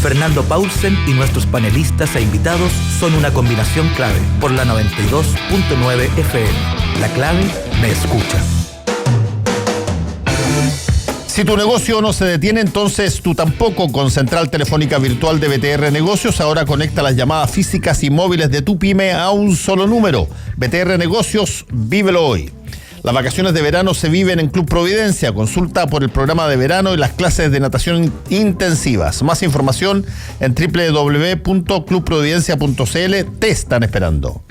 Fernando Paulsen y nuestros panelistas e invitados son una combinación clave por la 92.9 FM. La clave me escucha. Si tu negocio no se detiene, entonces tú tampoco. Con Central Telefónica Virtual de BTR Negocios, ahora conecta las llamadas físicas y móviles de tu pyme a un solo número. BTR Negocios, vívelo hoy. Las vacaciones de verano se viven en Club Providencia. Consulta por el programa de verano y las clases de natación intensivas. Más información en www.clubprovidencia.cl. Te están esperando.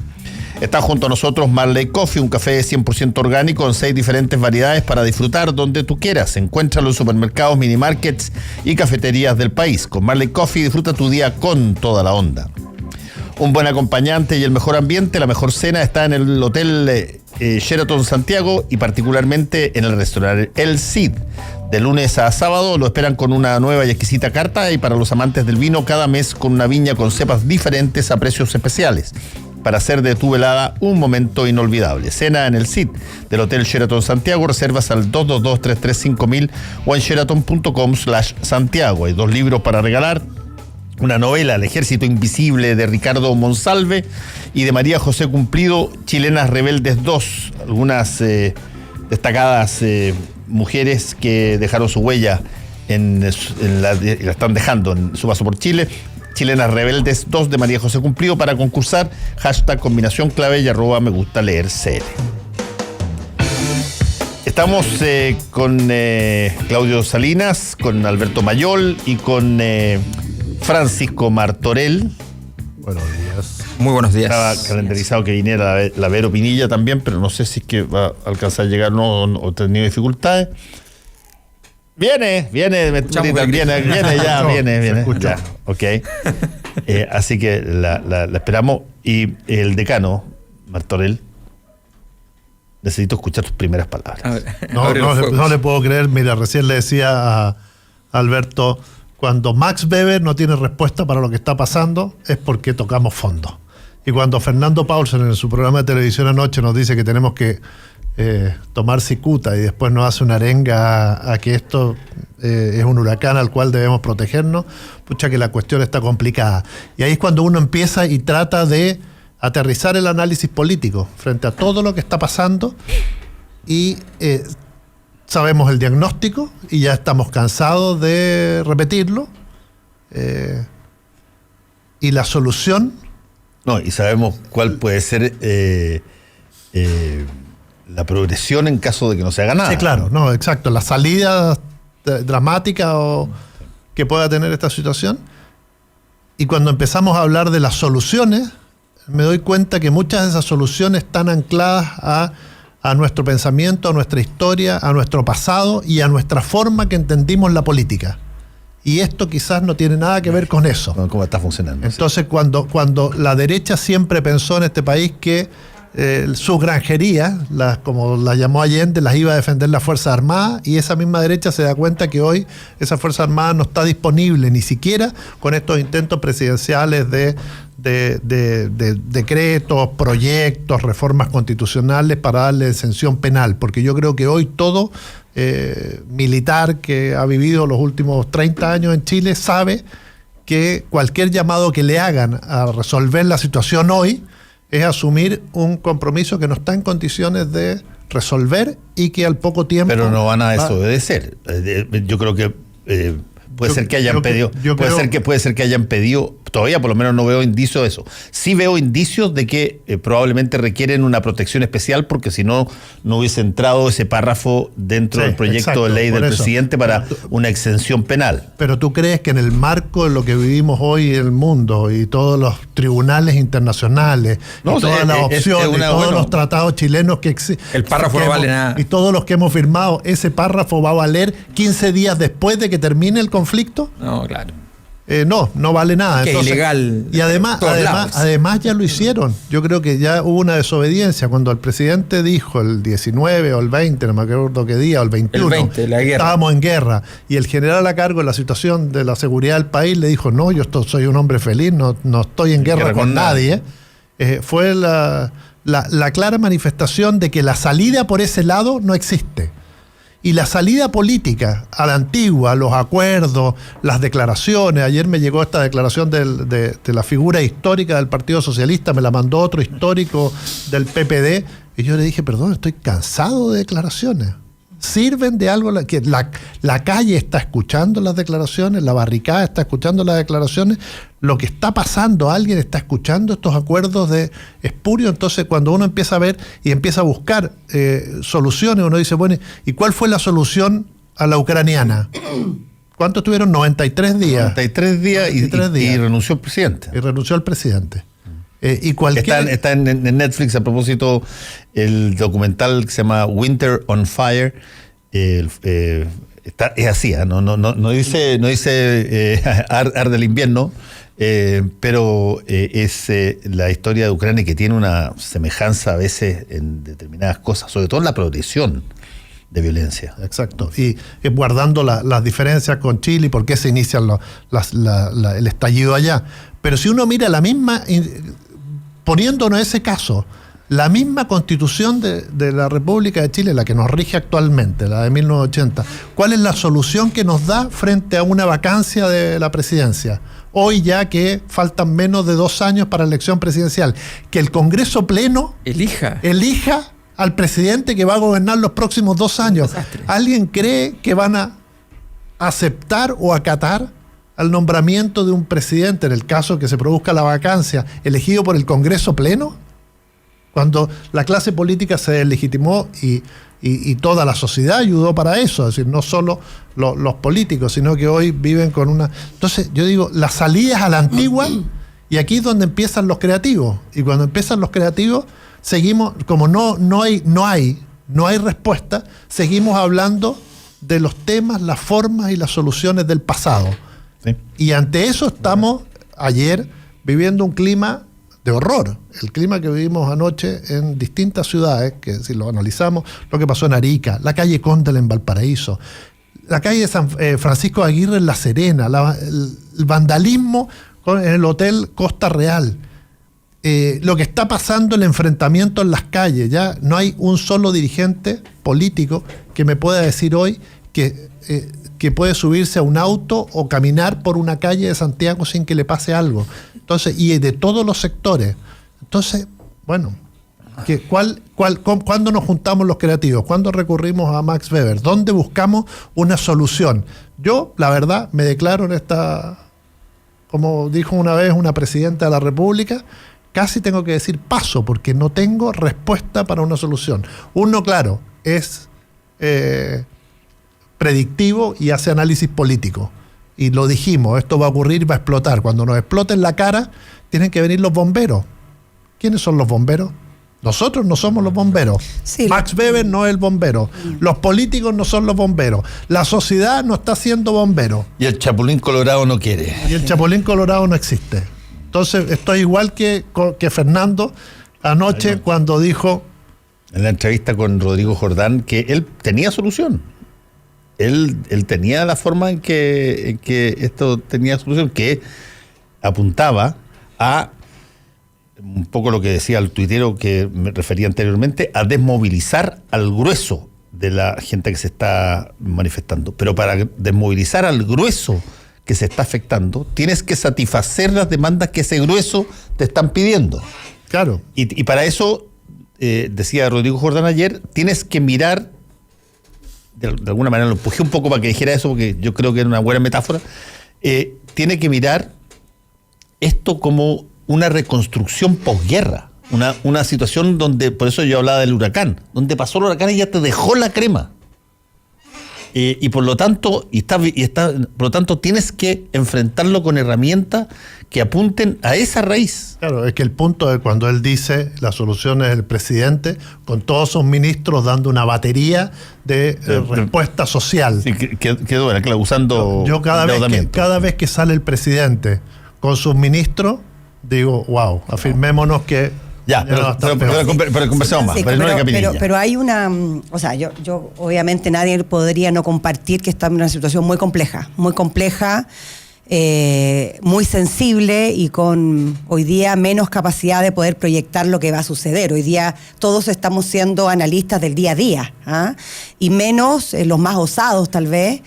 Está junto a nosotros Marley Coffee, un café 100% orgánico en 6 diferentes variedades para disfrutar donde tú quieras. Encuéntralo en supermercados, minimarkets y cafeterías del país. Con Marley Coffee disfruta tu día con toda la onda. Un buen acompañante y el mejor ambiente, la mejor cena está en el Hotel Sheraton Santiago y particularmente en el restaurante El Cid. De lunes a sábado lo esperan con una nueva y exquisita carta, y para los amantes del vino, cada mes con una viña con cepas diferentes a precios especiales, para hacer de tu velada un momento inolvidable. Cena en el Cid del Hotel Sheraton Santiago. Reservas al 222-335-1000 o en sheraton.com/Santiago. Hay 2 libros para regalar. Una novela, El Ejército Invisible, de Ricardo Monsalve, y de María José Cumplido, Chilenas Rebeldes 2. Algunas destacadas mujeres que dejaron su huella la están dejando en su paso por Chile. Chilenas Rebeldes 2 de María José Cumplido. Para concursar, #combinación clave y @me gusta leer CL. Estamos con Claudio Salinas, con Alberto Mayol y con Francisco Martorell. Buenos días. Muy buenos días. Estaba calendarizado que viniera la Vero Pinilla también, pero no sé si es que va a alcanzar a llegar o ha tenido dificultades. Viene, viene ya. Ok. Así que la esperamos. Y el decano, Martorell, necesito escuchar tus primeras palabras. No le puedo creer. Mira, recién le decía a Alberto, cuando Max Weber no tiene respuesta para lo que está pasando, es porque tocamos fondo. Y cuando Fernando Paulsen en su programa de televisión anoche nos dice que tenemos que tomar cicuta y después nos hace una arenga a que esto es un huracán al cual debemos protegernos, pucha que la cuestión está complicada. Y ahí es cuando uno empieza y trata de aterrizar el análisis político frente a todo lo que está pasando, y sabemos el diagnóstico y ya estamos cansados de repetirlo, y la solución... No, y sabemos cuál puede ser la progresión en caso de que no se haga nada. Sí, claro, no, exacto. La salida dramática que pueda tener esta situación. Y cuando empezamos a hablar de las soluciones, me doy cuenta que muchas de esas soluciones están ancladas a nuestro pensamiento, a nuestra historia, a nuestro pasado y a nuestra forma que entendimos la política. Y esto quizás no tiene nada que ver con eso. ¿Cómo está funcionando? Entonces, cuando la derecha siempre pensó en este país que sus granjerías, como las llamó Allende, las iba a defender las Fuerzas Armadas, y esa misma derecha se da cuenta que hoy esa Fuerza Armada no está disponible ni siquiera con estos intentos presidenciales de decretos, proyectos, reformas constitucionales para darle exención penal, porque yo creo que hoy todo militar que ha vivido los últimos 30 años en Chile sabe que cualquier llamado que le hagan a resolver la situación hoy es asumir un compromiso que no está en condiciones de resolver y que al poco tiempo... Pero no van a desobedecer. Yo creo que puede ser que hayan pedido, todavía por lo menos no veo indicios de eso. Sí veo indicios de que probablemente requieren una protección especial, porque si no, no hubiese entrado ese párrafo dentro del proyecto de ley del presidente para una exención penal. Pero tú crees que en el marco de lo que vivimos hoy en el mundo y todos los tribunales internacionales y todas las opciones y todos los tratados chilenos que existen, el párrafo no vale nada, y todos los que hemos firmado, ese párrafo va a valer 15 días después de que termine el conflicto? No, claro. No vale nada. Que es ilegal. Y además ya lo hicieron. Yo creo que ya hubo una desobediencia cuando el presidente dijo el 19 o el 20, no me acuerdo qué día, o el 21, el 20, la guerra. Estábamos en guerra, y el general a cargo de la situación de la seguridad del país le dijo: no, yo soy un hombre feliz, no estoy en guerra con nadie. Fue la clara manifestación de que la salida por ese lado no existe. Y la salida política a la antigua, los acuerdos, las declaraciones. Ayer me llegó esta declaración de la figura histórica del Partido Socialista, me la mandó otro histórico del PPD, y yo le dije, perdón, estoy cansado de declaraciones. ¿Sirven de algo? Que la calle está escuchando las declaraciones, la barricada está escuchando las declaraciones, lo que está pasando, alguien está escuchando estos acuerdos de espurio. Entonces, cuando uno empieza a ver y empieza a buscar soluciones, uno dice, bueno, ¿y cuál fue la solución a la ucraniana? ¿Cuántos tuvieron? 93 días. 93 días, y renunció el presidente. Y renunció el presidente. Y cualquier... Está en Netflix, a propósito, el documental que se llama Winter on Fire. Es así, ¿eh? No dice arde el invierno, pero es la historia de Ucrania, que tiene una semejanza a veces en determinadas cosas, sobre todo en la progresión de violencia. Exacto. Y guardando las diferencias con Chile y por qué se inicia el estallido allá. Pero si uno mira la misma... Poniéndonos ese caso, la misma Constitución de la República de Chile, la que nos rige actualmente, la de 1980, ¿cuál es la solución que nos da frente a una vacancia de la presidencia? Hoy, ya que faltan menos de 2 años para la elección presidencial, que el Congreso Pleno elija al presidente que va a gobernar los próximos 2 años. ¿Alguien cree que van a aceptar o acatar al nombramiento de un presidente, en el caso que se produzca la vacancia, elegido por el Congreso Pleno? Cuando la clase política se deslegitimó y toda la sociedad ayudó para eso, es decir, no solo los políticos, sino que hoy viven con una... Entonces, yo digo, la salida es a la antigua, y aquí es donde empiezan los creativos. Y cuando empiezan los creativos, seguimos, como no hay respuesta, seguimos hablando de los temas, las formas y las soluciones del pasado. Sí. Y ante eso estamos ayer viviendo un clima de horror. El clima que vivimos anoche en distintas ciudades, que si lo analizamos, lo que pasó en Arica, la calle Condel en Valparaíso, la calle de San Francisco de Aguirre en La Serena, el vandalismo en el Hotel Costa Real, lo que está pasando, el enfrentamiento en las calles. Ya no hay un solo dirigente político que me pueda decir hoy que puede subirse a un auto o caminar por una calle de Santiago sin que le pase algo. Entonces, y de todos los sectores. Entonces, bueno, ¿cuándo nos juntamos los creativos? ¿Cuándo recurrimos a Max Weber? ¿Dónde buscamos una solución? Yo, la verdad, me declaro en esta, como dijo una vez una presidenta de la República, casi tengo que decir paso, porque no tengo respuesta para una solución. Uno, claro, es predictivo y hace análisis político. Y lo dijimos, esto va a ocurrir, va a explotar. Cuando nos explote en la cara, tienen que venir los bomberos. ¿Quiénes son los bomberos? Nosotros no somos los bomberos. Sí, Max Weber no es el bombero. Los políticos no son los bomberos. La sociedad no está siendo bombero. Y el Chapulín Colorado no quiere. Y el Chapulín Colorado no existe. Entonces, estoy igual que Fernando anoche cuando dijo... En la entrevista con Rodrigo Jordán, que él tenía solución. Él tenía la forma en que esto tenía solución, que apuntaba a un poco lo que decía el tuitero que me refería anteriormente, a desmovilizar al grueso de la gente que se está manifestando. Pero para desmovilizar al grueso que se está afectando, tienes que satisfacer las demandas que ese grueso te están pidiendo. Claro. Y para eso, decía Rodrigo Jordán ayer, tienes que mirar, de alguna manera lo empujé un poco para que dijera eso, porque yo creo que era una buena metáfora, tiene que mirar esto como una reconstrucción posguerra, una situación donde, por eso yo hablaba del huracán, donde pasó el huracán y ya te dejó la crema. Y por lo tanto, por lo tanto tienes que enfrentarlo con herramientas que apunten a esa raíz. Claro, es que el punto de cuando él dice la solución es el presidente, con todos sus ministros dando una batería de respuesta social. Sí, quedó, claro, usando yo cada vez que sale el presidente con sus ministros, digo, wow, afirmémonos que... Ya, pero conversamos más, pero hay una, o sea, yo obviamente nadie podría no compartir que está en una situación muy compleja, muy sensible y con hoy día menos capacidad de poder proyectar lo que va a suceder. Hoy día todos estamos siendo analistas del día a día, ¿ah? Y menos los más osados tal vez,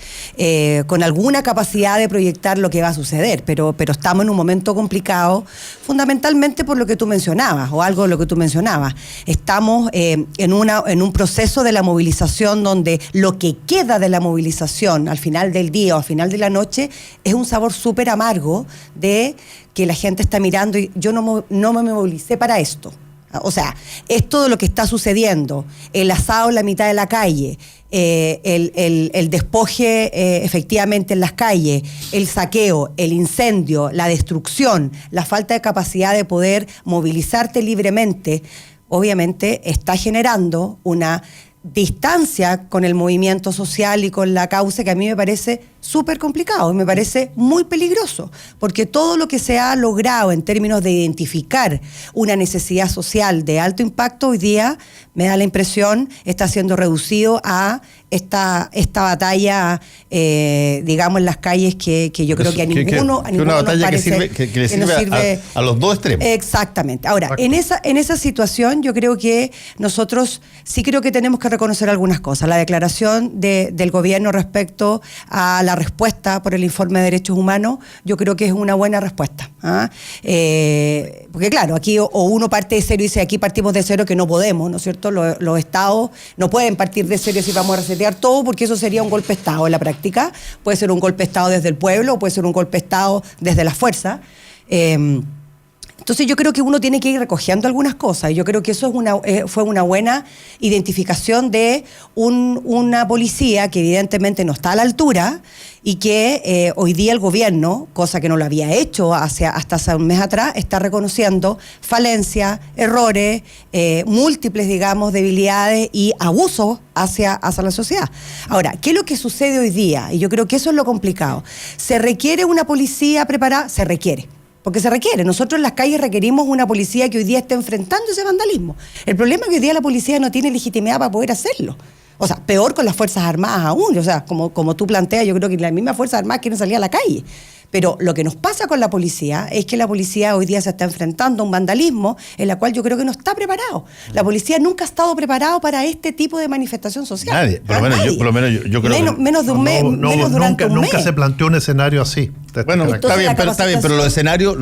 con alguna capacidad de proyectar lo que va a suceder, pero estamos en un momento complicado, fundamentalmente por lo que tú mencionabas, o algo de lo que tú mencionabas. Estamos en un proceso de la movilización donde lo que queda de la movilización al final del día o al final de la noche es un sabor súper amargo de que la gente está mirando y yo no me movilicé para esto. O sea, es todo lo que está sucediendo, el asado en la mitad de la calle, el despoje efectivamente en las calles, el saqueo, el incendio, la destrucción, la falta de capacidad de poder movilizarte libremente, obviamente está generando una distancia con el movimiento social y con la causa que a mí me parece súper complicado y me parece muy peligroso, porque todo lo que se ha logrado en términos de identificar una necesidad social de alto impacto hoy día, me da la impresión, está siendo reducido a esta batalla, digamos, en las calles que yo creo que a ninguno una batalla nos parece que le sirve a los dos extremos. Exactamente. Ahora, en esa situación yo creo que nosotros sí creo que tenemos que reconocer algunas cosas. La declaración del gobierno respecto a la respuesta por el informe de derechos humanos, yo creo que es una buena respuesta, ¿ah? Porque claro, aquí o uno parte de cero y dice aquí partimos de cero, que no podemos, ¿no es cierto? Los estados no pueden partir de cero si vamos a resetear todo, porque eso sería un golpe de estado en la práctica. Puede ser un golpe de estado desde el pueblo, o puede ser un golpe de estado desde la fuerza. Entonces yo creo que uno tiene que ir recogiendo algunas cosas, y yo creo que eso fue una buena identificación de una policía que evidentemente no está a la altura y que hoy día el gobierno, cosa que no lo había hecho hasta hace un mes atrás, está reconociendo falencias, errores, múltiples, digamos, debilidades y abusos hacia la sociedad. Ahora, ¿qué es lo que sucede hoy día? Y yo creo que eso es lo complicado. ¿Se requiere una policía preparada? Se requiere. Porque se requiere. Nosotros en las calles requerimos una policía que hoy día esté enfrentando ese vandalismo. El problema es que hoy día la policía no tiene legitimidad para poder hacerlo. O sea, peor con las Fuerzas Armadas aún. O sea, como tú planteas, yo creo que las mismas Fuerzas Armadas quieren salir a la calle. Pero lo que nos pasa con la policía es que la policía hoy día se está enfrentando a un vandalismo en la cual yo creo que no está preparado. La policía nunca ha estado preparado para este tipo de manifestación social. Nadie. Por lo menos yo creo que menos de un mes. Nunca se planteó un escenario así. Bueno, está bien, pero los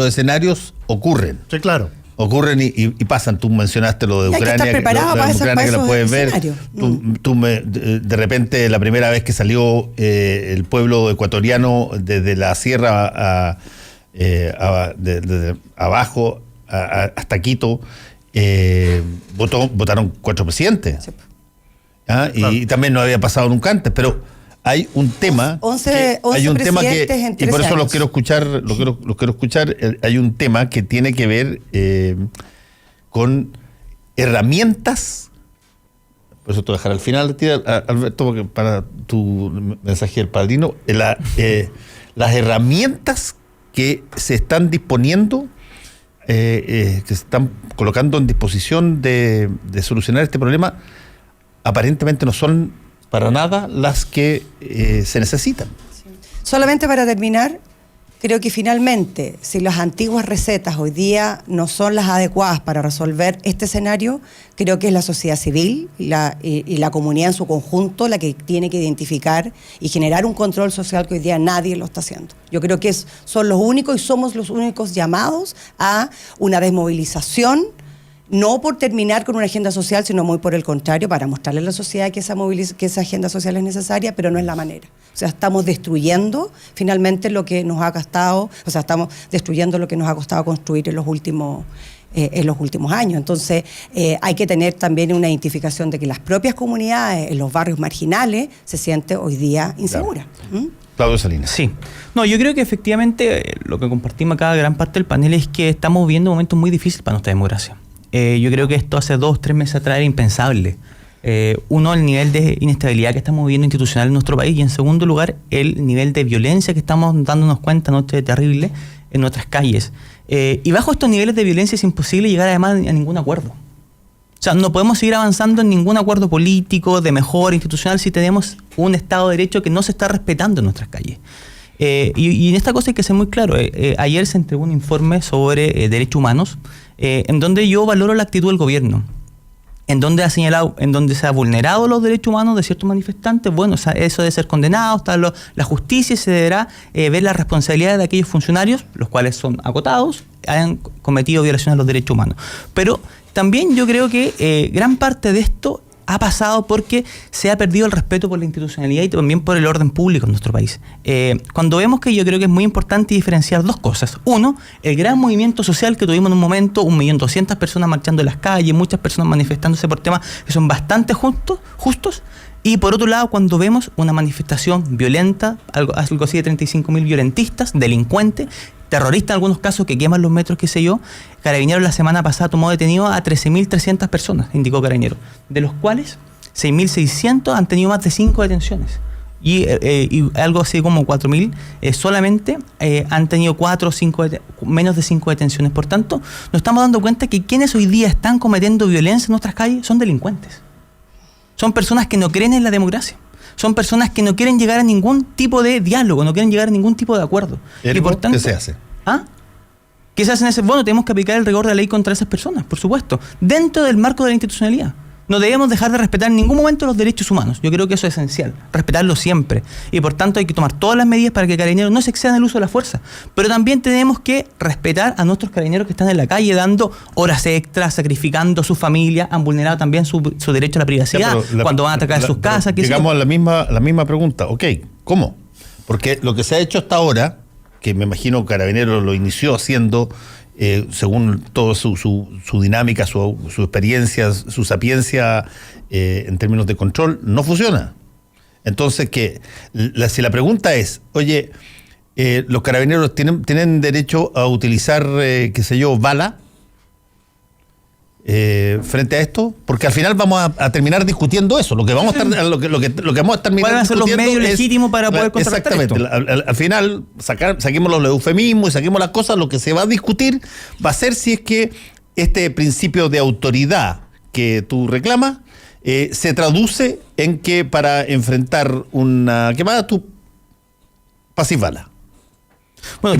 escenarios ocurren. Sí, claro. Ocurren y pasan. Tú mencionaste lo de Ucrania, que lo puedes ver. De repente, la primera vez que salió el pueblo ecuatoriano desde la sierra desde abajo hasta Quito, votaron 4 presidentes. Sí. ¿Ah? Claro. Y también no había pasado nunca antes, pero hay un tema 11 que y por eso lo quiero escuchar, hay un tema que tiene que ver con herramientas. Por eso te voy a dejar al final, Alberto, porque para tu mensaje del padrino, las herramientas que se están disponiendo, que se están colocando en disposición de solucionar este problema, aparentemente no son para nada las que se necesitan. Sí. Solamente para terminar, creo que finalmente, si las antiguas recetas hoy día no son las adecuadas para resolver este escenario, creo que es la sociedad civil y la comunidad en su conjunto la que tiene que identificar y generar un control social que hoy día nadie lo está haciendo. Yo creo que son los únicos y somos los únicos llamados a una desmovilización, no por terminar con una agenda social, sino muy por el contrario, para mostrarle a la sociedad que esa agenda social es necesaria, pero no es la manera. O sea, estamos destruyendo finalmente lo que nos ha costado, estamos destruyendo lo que nos ha costado construir en los últimos años. Entonces, hay que tener también una identificación de que las propias comunidades, en los barrios marginales, se sienten hoy día inseguras. Claro. Claudio Salinas. Sí. No, yo creo que efectivamente lo que compartimos acá, gran parte del panel, es que estamos viviendo momentos muy difíciles para nuestra democracia. Yo creo que esto hace 2 o 3 meses atrás era impensable. Uno, el nivel de inestabilidad que estamos viviendo institucional en nuestro país, y en segundo lugar, el nivel de violencia que estamos dándonos cuenta, noche terrible, en nuestras calles. Y bajo estos niveles de violencia es imposible llegar además a ningún acuerdo. O sea, no podemos seguir avanzando en ningún acuerdo político, de mejora institucional, si tenemos un Estado de Derecho que no se está respetando en nuestras calles. Y en esta cosa hay que ser muy claro. Ayer se entregó un informe sobre derechos humanos, en donde yo valoro la actitud del gobierno, en donde ha señalado, en donde se ha vulnerado los derechos humanos de ciertos manifestantes. Bueno, o sea, eso debe ser condenado, está la justicia, y se deberá ver la responsabilidad de aquellos funcionarios, los cuales son acotados, hayan cometido violaciones a los derechos humanos. Pero también yo creo que gran parte de esto ha pasado porque se ha perdido el respeto por la institucionalidad y también por el orden público en nuestro país. Cuando vemos que yo creo que es muy importante diferenciar dos cosas. Uno, el gran movimiento social que tuvimos en un momento, 1.200.000 personas marchando en las calles, muchas personas manifestándose por temas que son bastante justos. Y por otro lado, cuando vemos una manifestación violenta, algo así de 35.000 violentistas, delincuentes, terroristas en algunos casos que queman los metros, qué sé yo. Carabineros la semana pasada tomó detenido a 13.300 personas, indicó Carabineros, de los cuales 6.600 han tenido más de 5 detenciones. Y algo así como 4.000 solamente han tenido 4 o 5, menos de 5 detenciones. Por tanto, nos estamos dando cuenta que quienes hoy día están cometiendo violencia en nuestras calles son delincuentes. Son personas que no creen en la democracia. Son personas que no quieren llegar a ningún tipo de diálogo, no quieren llegar a ningún tipo de acuerdo. Y por tanto, ¿qué se hace? ¿Qué se hace en ese? Bueno, tenemos que aplicar el rigor de la ley contra esas personas, por supuesto, dentro del marco de la institucionalidad. No debemos dejar de respetar en ningún momento los derechos humanos. Yo creo que eso es esencial, respetarlos siempre. Y por tanto hay que tomar todas las medidas para que Carabineros no se excedan el uso de la fuerza. Pero también tenemos que respetar a nuestros carabineros que están en la calle dando horas extras, sacrificando a su familia, han vulnerado también su derecho a la privacidad, cuando van a atacar sus casas. Llegamos a la misma pregunta. Ok, ¿cómo? Porque lo que se ha hecho hasta ahora, que me imagino Carabineros lo inició haciendo según toda su dinámica, su experiencia, su sapiencia en términos de control, no funciona. Entonces, si la pregunta es, oye, ¿los Carabineros tienen derecho a utilizar, qué sé yo, bala frente a esto? Porque al final vamos a terminar discutiendo eso. Lo que vamos a estar, lo que vamos a estar mirando. ¿Cuáles van a ser los medios legítimos para poder contrarrestar esto? Exactamente. Al final, saquemos los eufemismos y saquemos las cosas. Lo que se va a discutir va a ser si es que este principio de autoridad que tú reclamas se traduce en que para enfrentar una quemada tú pasís bala. Bueno, y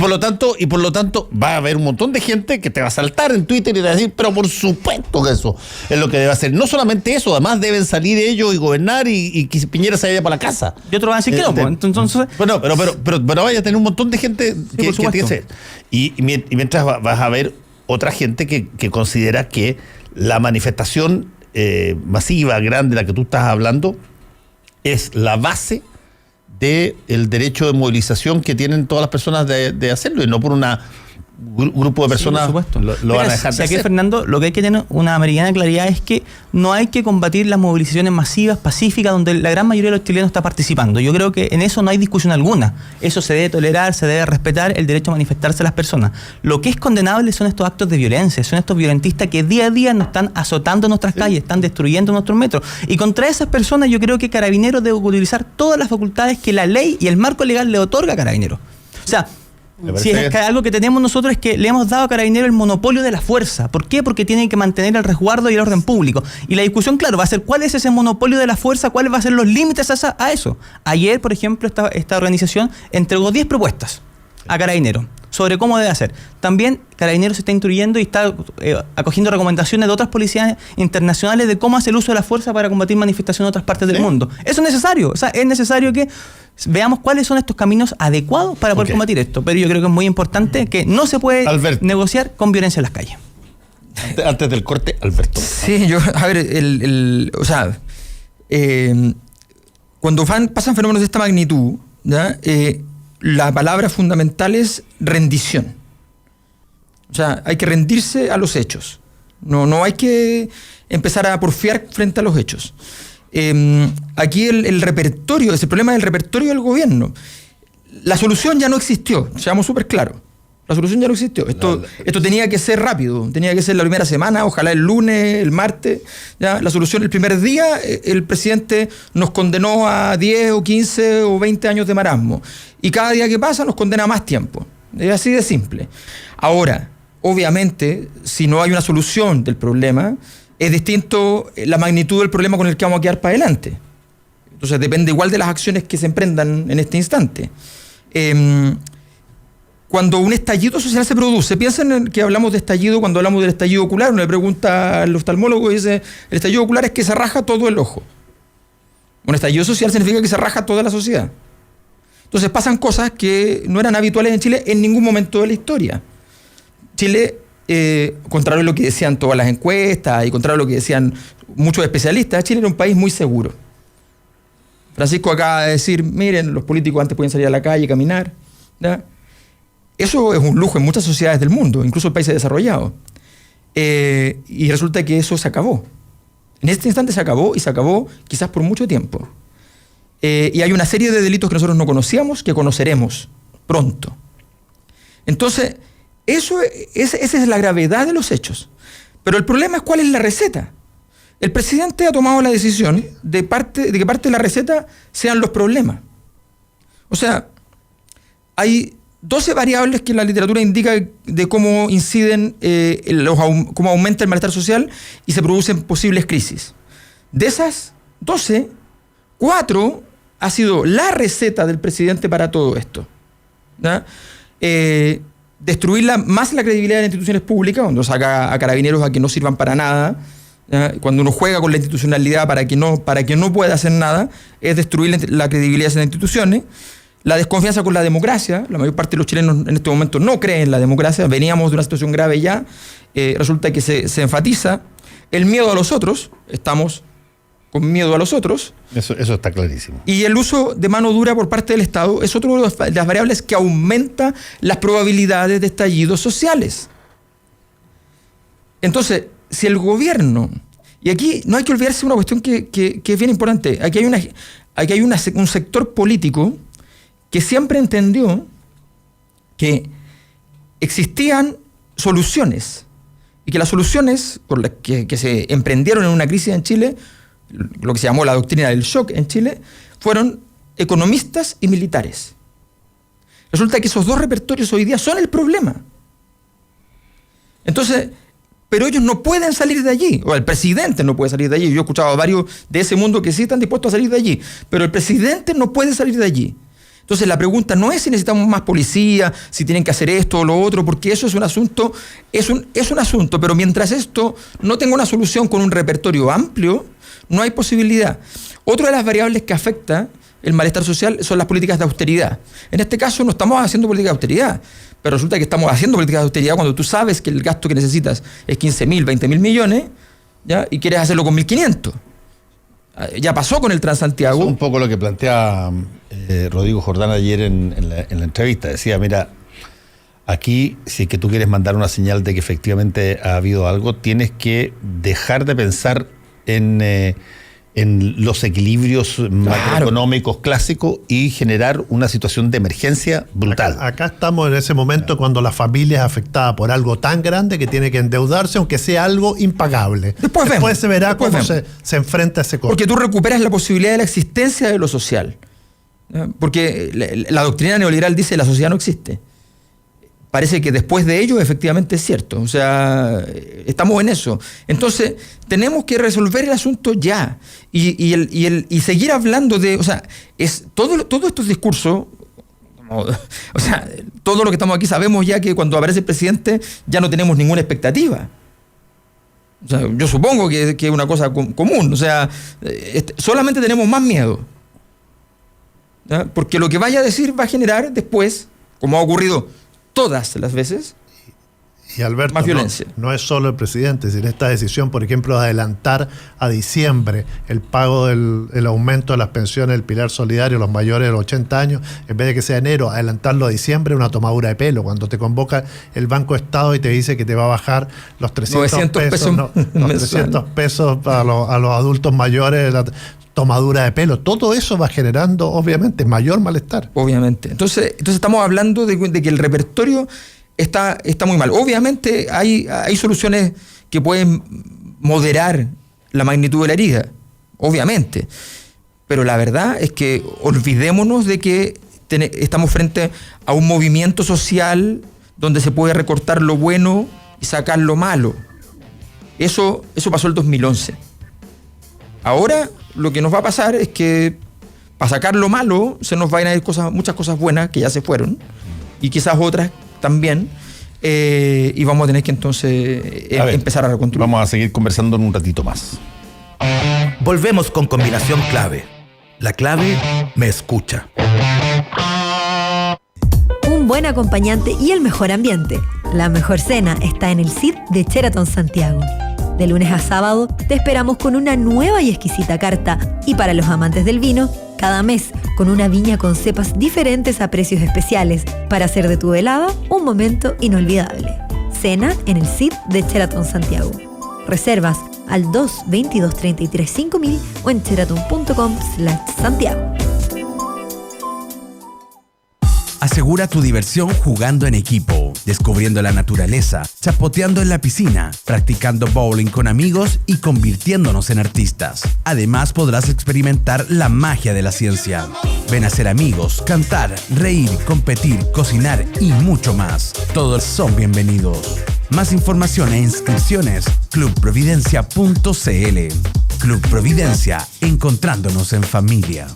por lo tanto va a haber un montón de gente que te va a saltar en Twitter y te va a decir, pero por supuesto que eso es lo que debe hacer. No solamente eso, además deben salir ellos y gobernar y que Piñera se vaya para la casa. Y otros van a decir que no, pues. Entonces, bueno, pero vaya a tener un montón de gente que tiene que ser. Y mientras vas a ver otra gente que considera que la manifestación masiva, grande, de la que tú estás hablando, es la base del derecho de movilización que tienen todas las personas de hacerlo, y no por un grupo de personas lo van a dejar de hacer. Fernando, lo que hay que tener una meridiana claridad es que no hay que combatir las movilizaciones masivas, pacíficas, donde la gran mayoría de los chilenos está participando. Yo creo que en eso no hay discusión alguna. Eso se debe tolerar, se debe respetar el derecho a manifestarse a las personas. Lo que es condenable son estos actos de violencia, son estos violentistas que día a día nos están azotando nuestras calles, están destruyendo nuestros metros. Y contra esas personas yo creo que Carabineros debe utilizar todas las facultades que la ley y el marco legal le otorga a Carabineros. O sea, si es que algo que tenemos nosotros es que le hemos dado a Carabineros el monopolio de la fuerza. ¿Por qué? Porque tienen que mantener el resguardo y el orden público. Y la discusión, claro, va a ser cuál es ese monopolio de la fuerza, cuáles van a ser los límites a eso. Ayer, por ejemplo, esta organización entregó 10 propuestas a Carabineros sobre cómo debe hacer. También Carabineros se está instruyendo y está acogiendo recomendaciones de otras policías internacionales de cómo hacer el uso de la fuerza para combatir manifestaciones en otras partes del mundo. Eso es necesario. O sea, es necesario que veamos cuáles son estos caminos adecuados para poder combatir esto. Pero yo creo que es muy importante que no se puede negociar con violencia en las calles. Antes del corte, Alberto. Sí, a ver, cuando pasan fenómenos de esta magnitud, ¿ya? La palabra fundamental es rendición. O sea, hay que rendirse a los hechos. No hay que empezar a porfiar frente a los hechos. Aquí el repertorio, ese problema del repertorio del gobierno. La solución ya no existió, seamos súper claros. La solución ya no existió. Esto tenía que ser rápido, tenía que ser la primera semana, ojalá el lunes, el martes. ¿Ya? La solución el primer día, el presidente nos condenó a 10 o 15 o 20 años de marasmo. Y cada día que pasa nos condena a más tiempo. Es así de simple. Ahora, obviamente, si no hay una solución del problema, es distinto la magnitud del problema con el que vamos a quedar para adelante. Entonces depende igual de las acciones que se emprendan en este instante. Cuando un estallido social se produce, piensen en que hablamos de estallido cuando hablamos del estallido ocular. Uno le pregunta al oftalmólogo y dice, el estallido ocular es que se raja todo el ojo. Un estallido social significa que se raja toda la sociedad. Entonces pasan cosas que no eran habituales en Chile en ningún momento de la historia. Chile, contrario a lo que decían todas las encuestas y contrario a lo que decían muchos especialistas, Chile era un país muy seguro. Francisco acaba de decir, miren, los políticos antes podían salir a la calle, caminar, ¿ya? Eso es un lujo en muchas sociedades del mundo, incluso en países desarrollados. Y resulta que eso se acabó. En este instante se acabó, y se acabó quizás por mucho tiempo. Y hay una serie de delitos que nosotros no conocíamos, que conoceremos pronto. Entonces, esa es la gravedad de los hechos. Pero el problema es cuál es la receta. El presidente ha tomado la decisión de que parte de la receta sean los problemas. O sea, hay 12 variables que la literatura indica de cómo inciden, cómo aumenta el malestar social y se producen posibles crisis. De esas 12, 4 ha sido la receta del presidente para todo esto, ¿ya? Destruir más la credibilidad de las instituciones públicas, cuando saca a carabineros a que no sirvan para nada, ¿ya? Cuando uno juega con la institucionalidad para que no pueda hacer nada, es destruir la credibilidad de las instituciones. La desconfianza con la democracia, la mayor parte de los chilenos en este momento no creen en la democracia, veníamos de una situación grave ya, resulta que se enfatiza. El miedo a los otros, estamos con miedo a los otros. Eso está clarísimo. Y el uso de mano dura por parte del Estado es otra de las variables que aumenta las probabilidades de estallidos sociales. Entonces, si el gobierno, y aquí no hay que olvidarse una cuestión que es bien importante, aquí hay un sector político que siempre entendió que existían soluciones y que las soluciones por las que se emprendieron en una crisis en Chile, lo que se llamó la doctrina del shock en Chile, fueron economistas y militares. Resulta que esos dos repertorios hoy día son el problema. Entonces, pero ellos no pueden salir de allí, o el presidente no puede salir de allí. Yo he escuchado a varios de ese mundo que sí están dispuestos a salir de allí, pero el presidente no puede salir de allí. Entonces la pregunta no es si necesitamos más policía, si tienen que hacer esto o lo otro, porque eso es un asunto, es un asunto, pero mientras esto no tenga una solución con un repertorio amplio, no hay posibilidad. Otra de las variables que afecta el malestar social son las políticas de austeridad. En este caso no estamos haciendo políticas de austeridad, pero resulta que estamos haciendo políticas de austeridad cuando tú sabes que el gasto que necesitas es 15.000, 20.000 millones, ¿ya? Y quieres hacerlo con 1.500. Ya pasó con el Transantiago. Es un poco lo que plantea Rodrigo Jordán ayer en la entrevista. Decía, mira, aquí si es que tú quieres mandar una señal de que efectivamente ha habido algo, tienes que dejar de pensar en los equilibrios macroeconómicos clásicos y generar una situación de emergencia brutal. Acá estamos en ese momento cuando la familia es afectada por algo tan grande que tiene que endeudarse, aunque sea algo impagable. Después se verá cómo se enfrenta a ese costo. Porque tú recuperas la posibilidad de la existencia de lo social. Porque la doctrina neoliberal dice que la sociedad no existe. Parece que después de ello efectivamente es cierto. O sea, estamos en eso. Entonces, tenemos que resolver el asunto ya. Y seguir hablando de... O sea, es todos estos discursos... O sea, todo lo que estamos aquí sabemos ya que cuando aparece el presidente ya no tenemos ninguna expectativa. O sea, yo supongo que es una cosa común. O sea, solamente tenemos más miedo. ¿Ya? Porque lo que vaya a decir va a generar después, como ha ocurrido todas las veces, y Alberto, más violencia. No es solo el presidente, sino esta decisión, por ejemplo, de adelantar a diciembre el pago del aumento de las pensiones del Pilar Solidario a los mayores de los 80 años, en vez de que sea enero, adelantarlo a diciembre, una tomadura de pelo. Cuando te convoca el Banco Estado y te dice que te va a bajar los 300 pesos, los 300 pesos a los adultos mayores, la tomadura de pelo, todo eso va generando, obviamente, mayor malestar. Obviamente. Entonces estamos hablando de que el repertorio está muy mal. Obviamente hay soluciones que pueden moderar la magnitud de la herida, obviamente. Pero la verdad es que olvidémonos de que estamos frente a un movimiento social donde se puede recortar lo bueno y sacar lo malo. Eso pasó el 2011. Ahora lo que nos va a pasar es que para sacar lo malo, se nos van a ir muchas cosas buenas que ya se fueron, y quizás otras también, y vamos a tener que entonces empezar a reconstruir. Vamos a seguir conversando en un ratito más. Volvemos con Combinación Clave. La clave me escucha. Un buen acompañante y el mejor ambiente. La mejor cena está en el CID de Sheraton Santiago. De lunes a sábado te esperamos con una nueva y exquisita carta, y para los amantes del vino, cada mes con una viña con cepas diferentes a precios especiales para hacer de tu velada un momento inolvidable. Cena en el CID de Sheraton Santiago. Reservas al 222-33-5000 o en sheraton.com/Santiago. Asegura tu diversión jugando en equipo, descubriendo la naturaleza, chapoteando en la piscina, practicando bowling con amigos y convirtiéndonos en artistas. Además, podrás experimentar la magia de la ciencia. Ven a ser amigos, cantar, reír, competir, cocinar y mucho más. Todos son bienvenidos. Más información e inscripciones, clubprovidencia.cl. Club Providencia, encontrándonos en familia.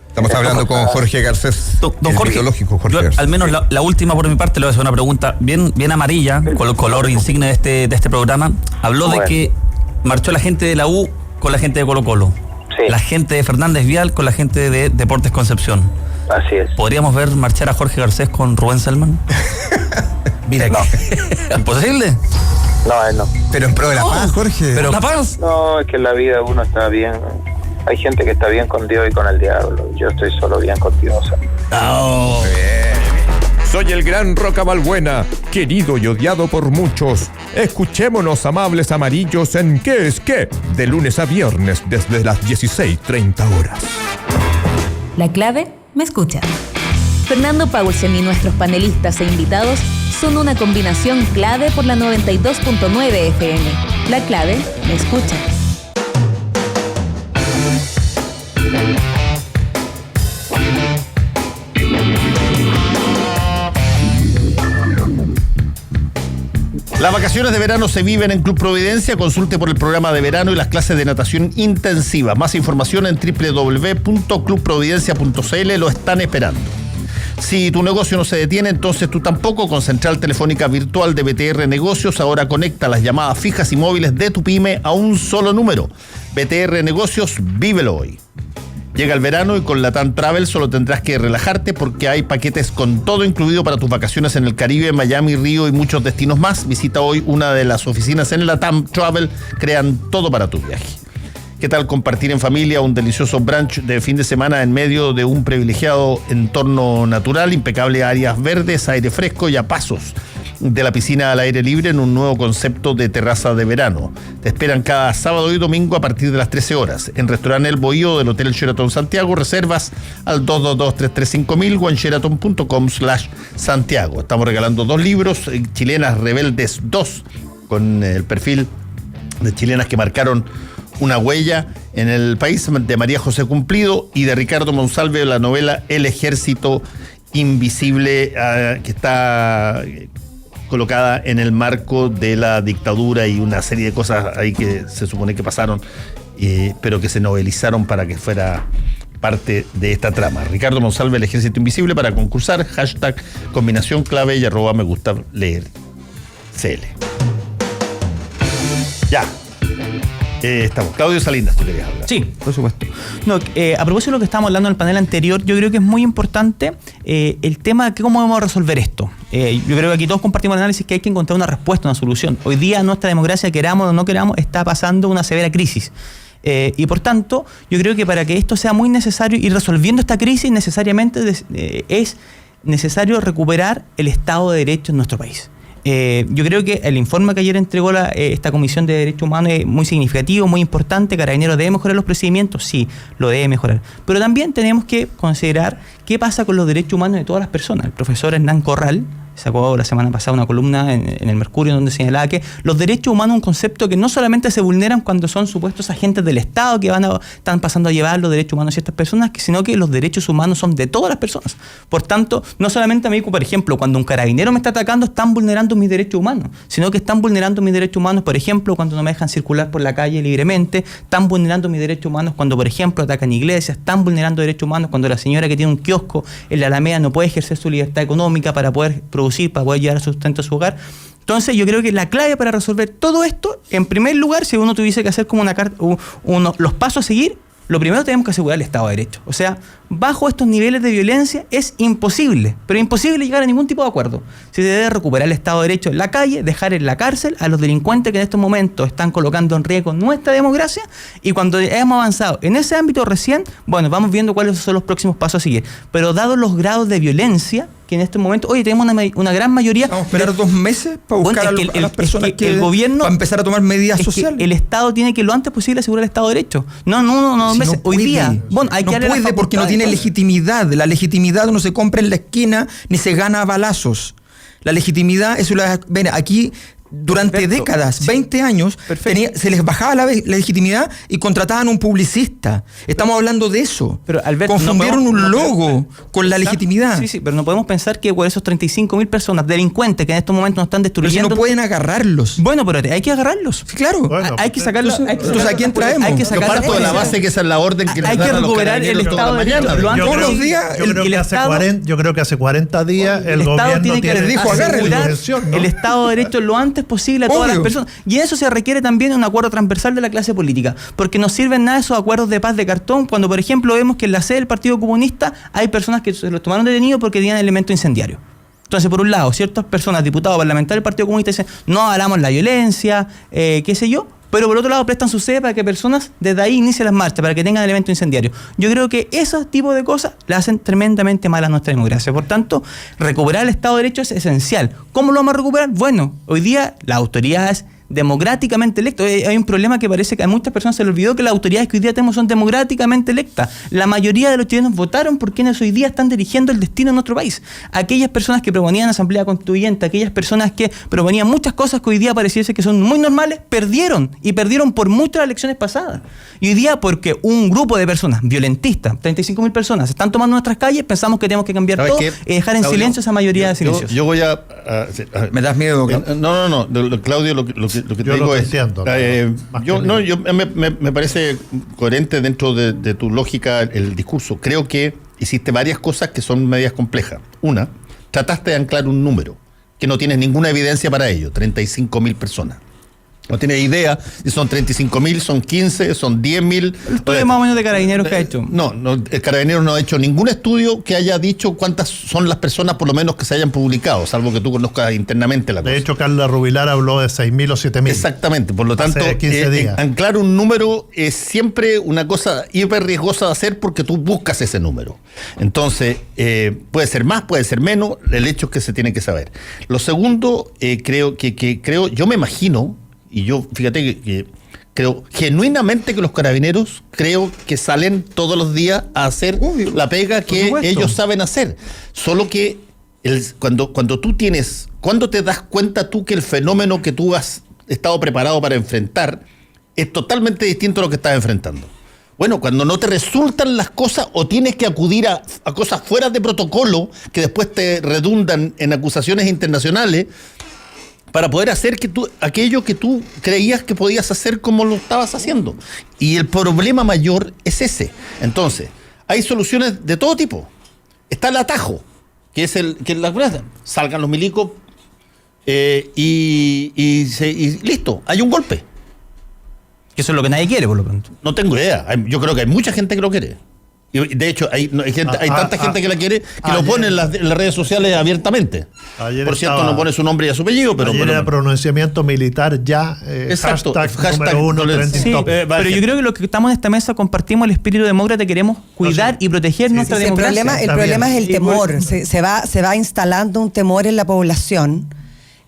Estamos hablando con Jorge Garcés, don Jorge, Jorge Garcés. Al menos la última por mi parte le voy a hacer una pregunta bien amarilla, con el color insigne de este programa. Habló de que marchó la gente de la U con la gente de Colo-Colo. Sí. La gente de Fernández Vial con la gente de Deportes Concepción. Así es. ¿Podríamos ver marchar a Jorge Garcés con Rubén Selman? Mira, no. ¿Es posible? No, no. Pero en pro de la paz, Jorge. ¿Pero la paz? No, es que en la vida uno está bien. Hay gente que está bien con Dios y con el diablo. Yo estoy solo bien con Dios. Oh. Soy el gran Roca Balbuena, querido y odiado por muchos. Escuchémonos, amables amarillos, en ¿Qué es qué? De lunes a viernes desde las 16:30 horas. La clave me escucha. Fernando Paulsen y nuestros panelistas e invitados son una combinación clave por la 92.9 FM. La clave me escucha. Las vacaciones de verano se viven en Club Providencia. Consulte por el programa de verano y las clases de natación intensiva. Más información en www.clubprovidencia.cl. Lo están esperando. Si tu negocio no se detiene, entonces tú tampoco. Con Central Telefónica Virtual de BTR Negocios, ahora conecta las llamadas fijas y móviles de tu pyme a un solo número. BTR Negocios, vívelo hoy. Llega el verano y con la TAM Travel solo tendrás que relajarte, porque hay paquetes con todo incluido para tus vacaciones en el Caribe, Miami, Río y muchos destinos más. Visita hoy una de las oficinas en la TAM Travel. Crean todo para tu viaje. ¿Qué tal compartir en familia un delicioso brunch de fin de semana en medio de un privilegiado entorno natural, impecable áreas verdes, aire fresco y a pasos de la piscina al aire libre en un nuevo concepto de terraza de verano? Te esperan cada sábado y domingo a partir de las 13 horas en Restaurante El Bohío del Hotel Sheraton Santiago. Reservas al 222-335000 o en sheraton.com/Santiago. Estamos regalando 2 libros, Chilenas Rebeldes 2, con el perfil de chilenas que marcaron una huella en el país, de María José Cumplido, y de Ricardo Monsalve, la novela El Ejército Invisible, que está colocada en el marco de la dictadura y una serie de cosas ahí que se supone que pasaron, pero que se novelizaron para que fuera parte de esta trama. Ricardo Monsalve, El Ejército Invisible, para concursar, hashtag combinación clave y @, me gusta leer CL. Ya. Estamos. Claudio Salinas, tú querías hablar. Sí, por supuesto. No, a propósito de lo que estábamos hablando en el panel anterior, yo creo que es muy importante el tema de cómo vamos a resolver esto. Yo creo que aquí todos compartimos el análisis que hay que encontrar una respuesta, una solución. Hoy día nuestra democracia, queramos o no queramos, está pasando una severa crisis. Y por tanto, yo creo que para que esto sea muy necesario ir resolviendo esta crisis, necesariamente es necesario recuperar el Estado de Derecho en nuestro país. Yo creo que el informe que ayer entregó esta Comisión de Derechos Humanos es muy significativo, muy importante. Carabineros debe mejorar los procedimientos, sí, lo debe mejorar. Pero también tenemos que considerar qué pasa con los derechos humanos de todas las personas. El profesor Hernán Corral sacó la semana pasada una columna en el Mercurio donde señalaba que los derechos humanos es un concepto que no solamente se vulneran cuando son supuestos agentes del Estado que están pasando a llevar los derechos humanos a ciertas personas, sino que los derechos humanos son de todas las personas. Por tanto, no solamente a mí, por ejemplo, cuando un carabinero me está atacando, están vulnerando mis derechos humanos, sino que están vulnerando mis derechos humanos, por ejemplo, cuando no me dejan circular por la calle libremente, están vulnerando mis derechos humanos cuando, por ejemplo, atacan iglesias, están vulnerando derechos humanos cuando la señora que tiene un kiosco en la Alameda no puede ejercer su libertad económica para poder producir, para poder llevar sustento a su hogar. Entonces yo creo que la clave para resolver todo esto, en primer lugar, si uno tuviese que hacer como los pasos a seguir, lo primero tenemos que asegurar el Estado de Derecho. O sea, bajo estos niveles de violencia es imposible, pero imposible llegar a ningún tipo de acuerdo. Se debe recuperar el Estado de Derecho en la calle, dejar en la cárcel a los delincuentes que en estos momentos están colocando en riesgo nuestra democracia, y cuando hemos avanzado en ese ámbito recién, bueno, vamos viendo cuáles son los próximos pasos a seguir. Pero dados los grados de violencia que en este momento, oye, tenemos una gran mayoría... Vamos a esperar 2 meses para buscar a las personas que el gobierno... Para empezar a tomar medidas sociales. El Estado tiene que lo antes posible asegurar el Estado de Derecho. No, si meses. Hoy día... Bueno, hay que darle la facultad, porque no tiene legitimidad. La legitimidad no se compra en la esquina ni se gana a balazos. La legitimidad es una... Ven, aquí... Durante décadas, 20 años, se les bajaba la legitimidad y contrataban un publicista. Estamos hablando de eso. Pero, Alberto, confundieron un logo con la legitimidad. Sí, pero no podemos pensar que por esos 35.000 personas, delincuentes que en estos momentos nos están destruyendo... Pero si no pueden agarrarlos. Bueno, pero hay que agarrarlos. Sí, claro. Bueno, hay que sacarlos. Entonces, ¿a quién traemos? Yo parto de la base que esa es la orden que hay que recuperar el Estado de Derecho. Todos los días. Yo creo que hace 40 días el gobierno les dijo asegurar el Estado de Derecho lo antes posible a todas las personas. Y eso se requiere también un acuerdo transversal de la clase política, porque no sirven nada esos acuerdos de paz de cartón cuando, por ejemplo, vemos que en la sede del Partido Comunista hay personas que se los tomaron detenidos porque tenían elementos incendiarios. Entonces, por un lado, ciertas personas, diputados, parlamentarios del Partido Comunista dicen, no hablamos la violencia, qué sé yo, pero por otro lado prestan su sede para que personas desde ahí inicien las marchas, para que tengan elementos incendiarios. Yo creo que ese tipo de cosas le hacen tremendamente mal a nuestra democracia. Por tanto, recuperar el Estado de Derecho es esencial. ¿Cómo lo vamos a recuperar? Bueno, hoy día las autoridades democráticamente electas. Hay un problema que parece que a muchas personas se les olvidó que las autoridades que hoy día tenemos son democráticamente electas. La mayoría de los chilenos votaron por quienes hoy día están dirigiendo el destino de nuestro país. Aquellas personas que proponían asamblea constituyente, aquellas personas que proponían muchas cosas que hoy día pareciese que son muy normales, perdieron por muchas elecciones pasadas. Y hoy día, porque un grupo de personas violentistas, 35.000 personas, se están tomando nuestras calles, pensamos que tenemos que cambiar todo y dejar en silencio esa mayoría de silencios. Yo voy a... ¿Me das miedo, Claudio? No, Claudio, lo que te digo es... Me parece coherente dentro de tu lógica el discurso. Creo que hiciste varias cosas que son medias complejas. Una, trataste de anclar un número que no tienes ninguna evidencia para ello, 35.000 personas. No tienes idea si son 35.000, son 15, son 10.000. El estudio más o menos de Carabineros que ha hecho. No, el Carabineros no ha hecho ningún estudio que haya dicho cuántas son las personas, por lo menos, que se hayan publicado, salvo que tú conozcas internamente la cosa. De hecho, Carla Rubilar habló de 6.000 o 7.000. Exactamente, por lo tanto, 15 días. Anclar un número es siempre una cosa hiper riesgosa de hacer porque tú buscas ese número. Entonces, puede ser más, puede ser menos, el hecho es que se tiene que saber. Lo segundo, creo, yo me imagino, y yo, fíjate que creo genuinamente que los carabineros creo que salen todos los días a hacer la pega que ellos saben hacer. Solo que cuando te das cuenta tú que el fenómeno que tú has estado preparado para enfrentar es totalmente distinto a lo que estás enfrentando. Bueno, cuando no te resultan las cosas o tienes que acudir a cosas fuera de protocolo que después te redundan en acusaciones internacionales, para poder hacer aquello que tú creías que podías hacer como lo estabas haciendo. Y el problema mayor es ese. Entonces, hay soluciones de todo tipo. Está el atajo, que es salgan los milicos y listo, hay un golpe. Que eso es lo que nadie quiere, por lo pronto. No tengo idea. Yo creo que hay mucha gente que lo quiere. De hecho, hay tanta gente que la quiere que lo pone en las redes sociales abiertamente. Por cierto, no pone su nombre y su apellido, pero... Ayer era pronunciamiento militar ya, exacto, hashtag número 1, trending topic. Pero yo creo que los que estamos en esta mesa compartimos el espíritu demócrata, queremos cuidar y proteger nuestra democracia. El problema es el temor. Se va instalando un temor en la población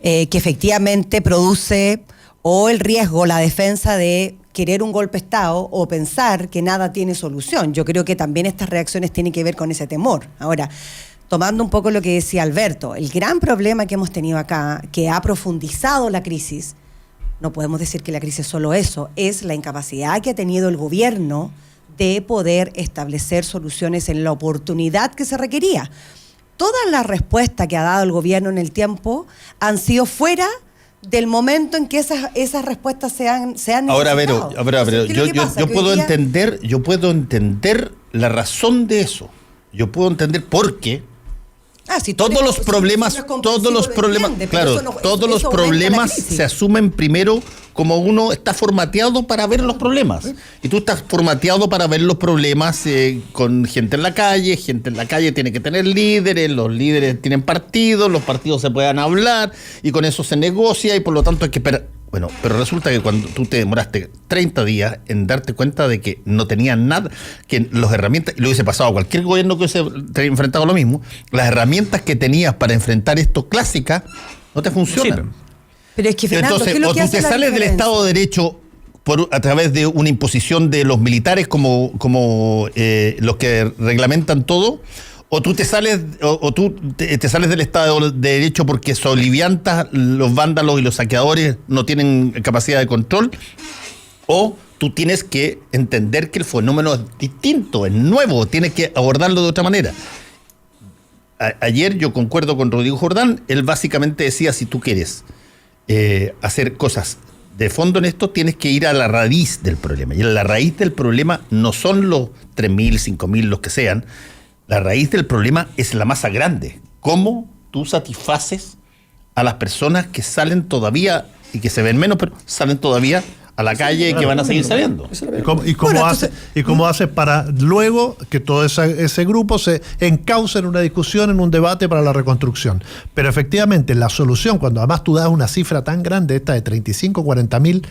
que efectivamente produce o el riesgo, la defensa de querer un golpe de Estado o pensar que nada tiene solución. Yo creo que también estas reacciones tienen que ver con ese temor. Ahora, tomando un poco lo que decía Alberto, el gran problema que hemos tenido acá, que ha profundizado la crisis, no podemos decir que la crisis es solo eso, es la incapacidad que ha tenido el gobierno de poder establecer soluciones en la oportunidad que se requería. Todas las respuestas que ha dado el gobierno en el tiempo han sido fuera del momento en que esas respuestas se han Ahora, necesitado. Vero, yo puedo día... entender la razón de eso. Yo puedo entender por qué. Si todos los problemas se asumen primero como uno está formateado para ver los problemas. Y tú estás formateado para ver los problemas con gente en la calle tiene que tener líderes, los líderes tienen partidos, los partidos se puedan hablar y con eso se negocia y por lo tanto hay que esperar. Bueno, pero resulta que cuando tú te demoraste 30 días en darte cuenta de que no tenían nada, que las herramientas, y lo hubiese pasado a cualquier gobierno que hubiese enfrentado lo mismo, las herramientas que tenías para enfrentar esto clásicas no te funcionan. Sí. Pero es que, Fernando, entonces, ¿qué es lo que o tú hace te la sales del diferencia? Estado de Derecho a través de una imposición de los militares como los que reglamentan todo, o tú te sales te sales del Estado de Derecho porque soliviantas, los vándalos y los saqueadores no tienen capacidad de control, o tú tienes que entender que el fenómeno es distinto, es nuevo, tienes que abordarlo de otra manera. Ayer yo concuerdo con Rodrigo Jordán, él básicamente decía, si tú quieres hacer cosas de fondo en esto, tienes que ir a la raíz del problema, y la raíz del problema no son los 3.000, 5.000, los que sean. La raíz del problema es la masa grande. ¿Cómo tú satisfaces a las personas que salen todavía y que se ven menos, pero salen todavía a la calle y que van a seguir saliendo? ¿Y cómo haces para luego que todo ese grupo se encauce en una discusión, en un debate para la reconstrucción? Pero efectivamente la solución, cuando además tú das una cifra tan grande, esta de 35, 40 mil,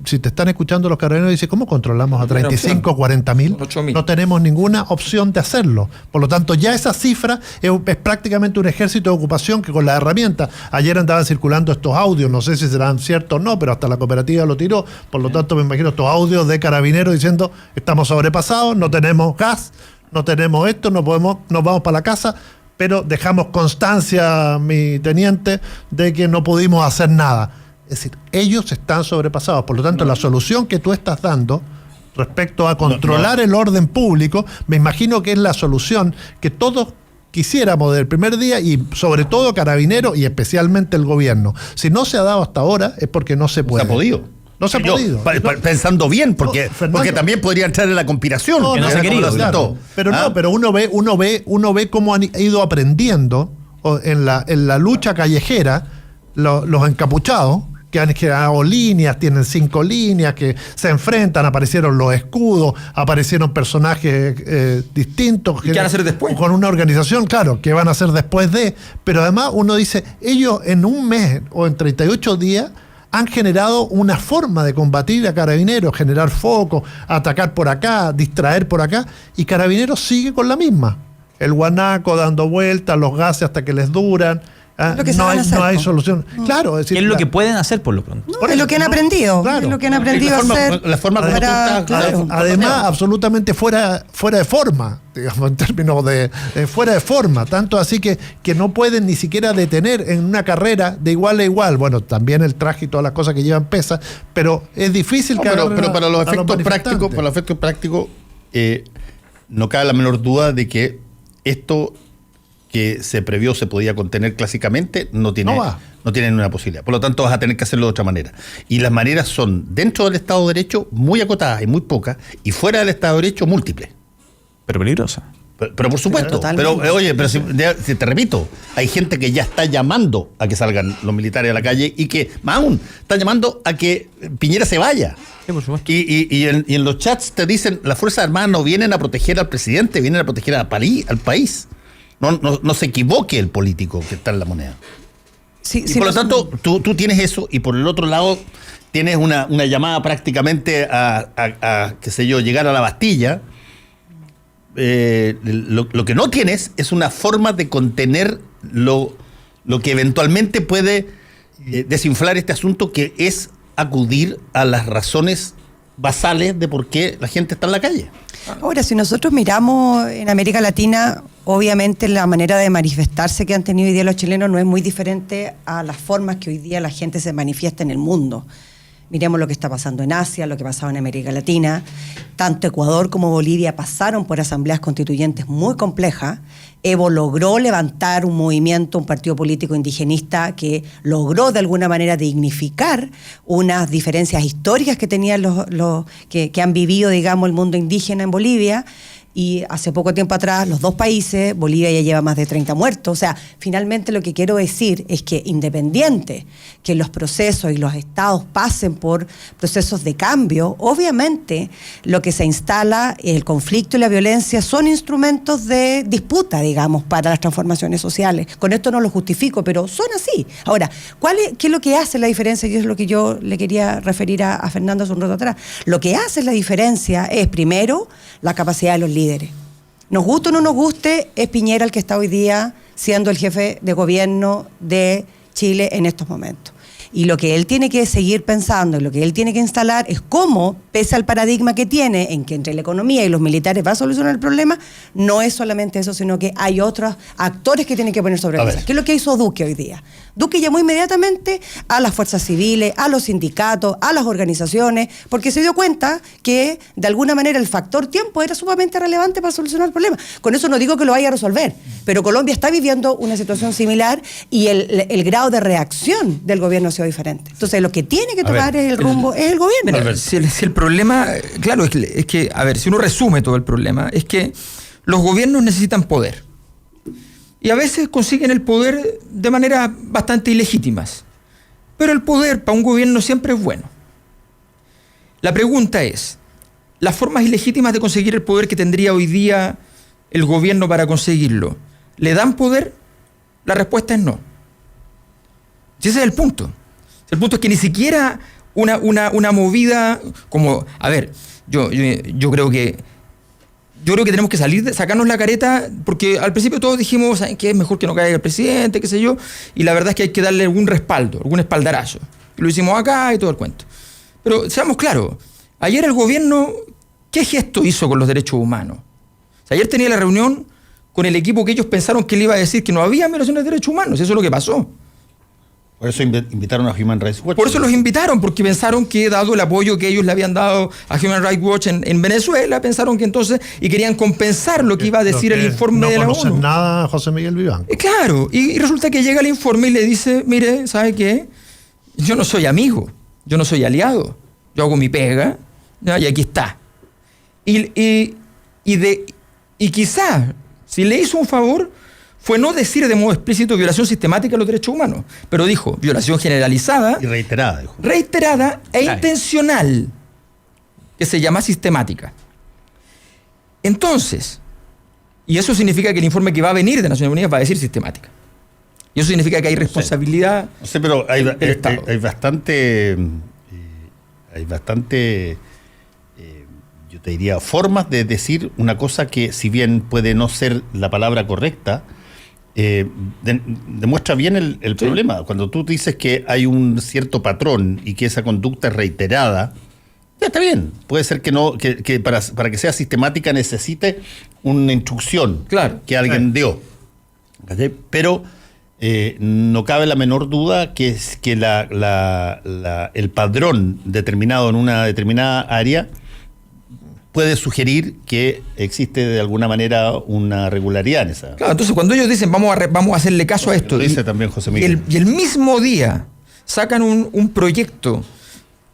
si te están escuchando los carabineros, dicen, ¿cómo controlamos a 35, 40 mil? No tenemos ninguna opción de hacerlo. Por lo tanto, ya esa cifra es prácticamente un ejército de ocupación que con las herramientas, ayer andaban circulando estos audios, no sé si serán ciertos o no, pero hasta la cooperativa lo tiró. Por lo tanto, me imagino estos audios de carabineros diciendo, estamos sobrepasados, no tenemos gas, no tenemos esto, nos vamos para la casa, pero dejamos constancia, mi teniente, de que no pudimos hacer nada. Es decir, ellos están sobrepasados. Por lo tanto, la solución que tú estás dando respecto a controlar el orden público, me imagino que es la solución que todos quisiéramos del primer día, y sobre todo Carabineros y especialmente el gobierno. Si no se ha dado hasta ahora es porque no se puede. No se ha podido. No se ha podido. Pensando bien, porque también podría entrar en la conspiración. No se ha querido. Claro. Pero uno ve cómo han ido aprendiendo en la lucha callejera los encapuchados, que han creado líneas, tienen 5 líneas que se enfrentan, aparecieron los escudos, aparecieron personajes distintos. ¿Qué van a hacer después? Con una organización, claro, que van a hacer después de. Pero además uno dice, ellos en un mes o en 38 días han generado una forma de combatir a Carabineros, generar foco, atacar por acá, distraer por acá, y Carabineros sigue con la misma. El guanaco dando vueltas, los gases hasta que les duran. No hay solución. Claro, es lo que pueden hacer por lo pronto. Es lo que han aprendido. Claro. Es lo que han aprendido a hacer. La forma como además, absolutamente fuera de forma, digamos, en términos de fuera de forma. Tanto así que no pueden ni siquiera detener en una carrera de igual a igual. Bueno, también el traje y todas las cosas que llevan pesa, pero es difícil que pero para los efectos prácticos, no cabe la menor duda de que esto que se previó se podía contener clásicamente, no tienen una posibilidad. Por lo tanto, vas a tener que hacerlo de otra manera. Y las maneras son, dentro del Estado de Derecho, muy acotadas y muy pocas, y fuera del Estado de Derecho, múltiples. Pero peligrosas. Pero por supuesto. Pero si te repito, hay gente que ya está llamando a que salgan los militares a la calle, y que, más aún, están llamando a que Piñera se vaya. Sí, por supuesto. Y en los chats te dicen, las Fuerzas Armadas no vienen a proteger al presidente, vienen a proteger al país. No se equivoque el político que está en la moneda. Y por lo tanto, tú tienes eso, y por el otro lado tienes una llamada prácticamente a qué sé yo, llegar a la Bastilla. Lo que no tienes es una forma de contener lo que eventualmente puede desinflar este asunto, que es acudir a las razones basales de por qué la gente está en la calle. Ahora, si nosotros miramos en América Latina, obviamente la manera de manifestarse que han tenido hoy día los chilenos no es muy diferente a las formas que hoy día la gente se manifiesta en el mundo. Miremos lo que está pasando en Asia, lo que ha pasado en América Latina. Tanto Ecuador como Bolivia pasaron por asambleas constituyentes muy complejas. Evo logró levantar un movimiento, un partido político indigenista que logró de alguna manera dignificar unas diferencias históricas que tenían que han vivido, digamos, el mundo indígena en Bolivia. Y hace poco tiempo atrás, los dos países, Bolivia ya lleva más de 30 muertos. O sea, finalmente lo que quiero decir es que independiente que los procesos y los estados pasen por procesos de cambio, obviamente lo que se instala, el conflicto y la violencia son instrumentos de disputa, digamos, para las transformaciones sociales. Con esto no lo justifico, pero son así. Ahora, ¿qué es lo que hace la diferencia? Y es lo que yo le quería referir a Fernando hace un rato atrás. Lo que hace la diferencia es, primero, la capacidad de los líderes. Nos guste o no nos guste, es Piñera el que está hoy día siendo el jefe de gobierno de Chile en estos momentos. Y lo que él tiene que seguir pensando, y lo que él tiene que instalar es cómo, pese al paradigma que tiene, en que entre la economía y los militares va a solucionar el problema, no es solamente eso, sino que hay otros actores que tienen que poner sobre la mesa. ¿Qué es lo que hizo Duque hoy día? Duque llamó inmediatamente a las fuerzas civiles, a los sindicatos, a las organizaciones, porque se dio cuenta que, de alguna manera, el factor tiempo era sumamente relevante para solucionar el problema. Con eso no digo que lo vaya a resolver, pero Colombia está viviendo una situación similar y el grado de reacción del gobierno ha sido diferente. Entonces, lo que tiene que tomar el rumbo es el gobierno. Mira, si el problema, claro, es que, a ver, si uno resume todo el problema, es que los gobiernos necesitan poder. Y a veces consiguen el poder de maneras bastante ilegítimas. Pero el poder para un gobierno siempre es bueno. La pregunta es, ¿las formas ilegítimas de conseguir el poder que tendría hoy día el gobierno para conseguirlo, le dan poder? La respuesta es no. Y ese es el punto. El punto es que ni siquiera una movida como... A ver, yo creo que tenemos que sacarnos la careta, porque al principio todos dijimos que es mejor que no caiga el presidente, qué sé yo, y la verdad es que hay que darle algún respaldo, algún espaldarazo. Y lo hicimos acá y todo el cuento. Pero seamos claros, ayer el gobierno, ¿qué gesto hizo con los derechos humanos? O sea, ayer tenía la reunión con el equipo que ellos pensaron que le iba a decir que no había violaciones de derechos humanos, eso es lo que pasó. Por eso invitaron a Human Rights Watch. Por eso los invitaron, porque pensaron que, dado el apoyo que ellos le habían dado a Human Rights Watch en Venezuela, pensaron que entonces, y querían compensar lo que iba a decir el informe de la ONU. No conocen nada, José Miguel Vivanco. Claro, y resulta que llega el informe y le dice, mire, ¿sabe qué? Yo no soy amigo, yo no soy aliado, yo hago mi pega, ¿ya? Y aquí está. Y quizás, si le hizo un favor, fue no decir de modo explícito violación sistemática de los derechos humanos, pero dijo violación generalizada y reiterada, dijo. Reiterada e intencional, que se llama sistemática. Entonces, y eso significa que el informe que va a venir de Naciones Unidas va a decir sistemática. Y eso significa que hay responsabilidad. No sé, pero hay bastante, yo te diría, formas de decir una cosa que, si bien puede no ser la palabra correcta, demuestra bien el problema. Cuando tú dices que hay un cierto patrón y que esa conducta es reiterada, ya está bien. Puede ser que no, que para que sea sistemática necesite una instrucción que alguien dio. ¿Okay? Pero no cabe la menor duda que el padrón determinado en una determinada área puede sugerir que existe de alguna manera una regularidad en esa. Claro, entonces cuando ellos dicen vamos a hacerle caso a esto, lo dice también José Miguel. Y el mismo día sacan un proyecto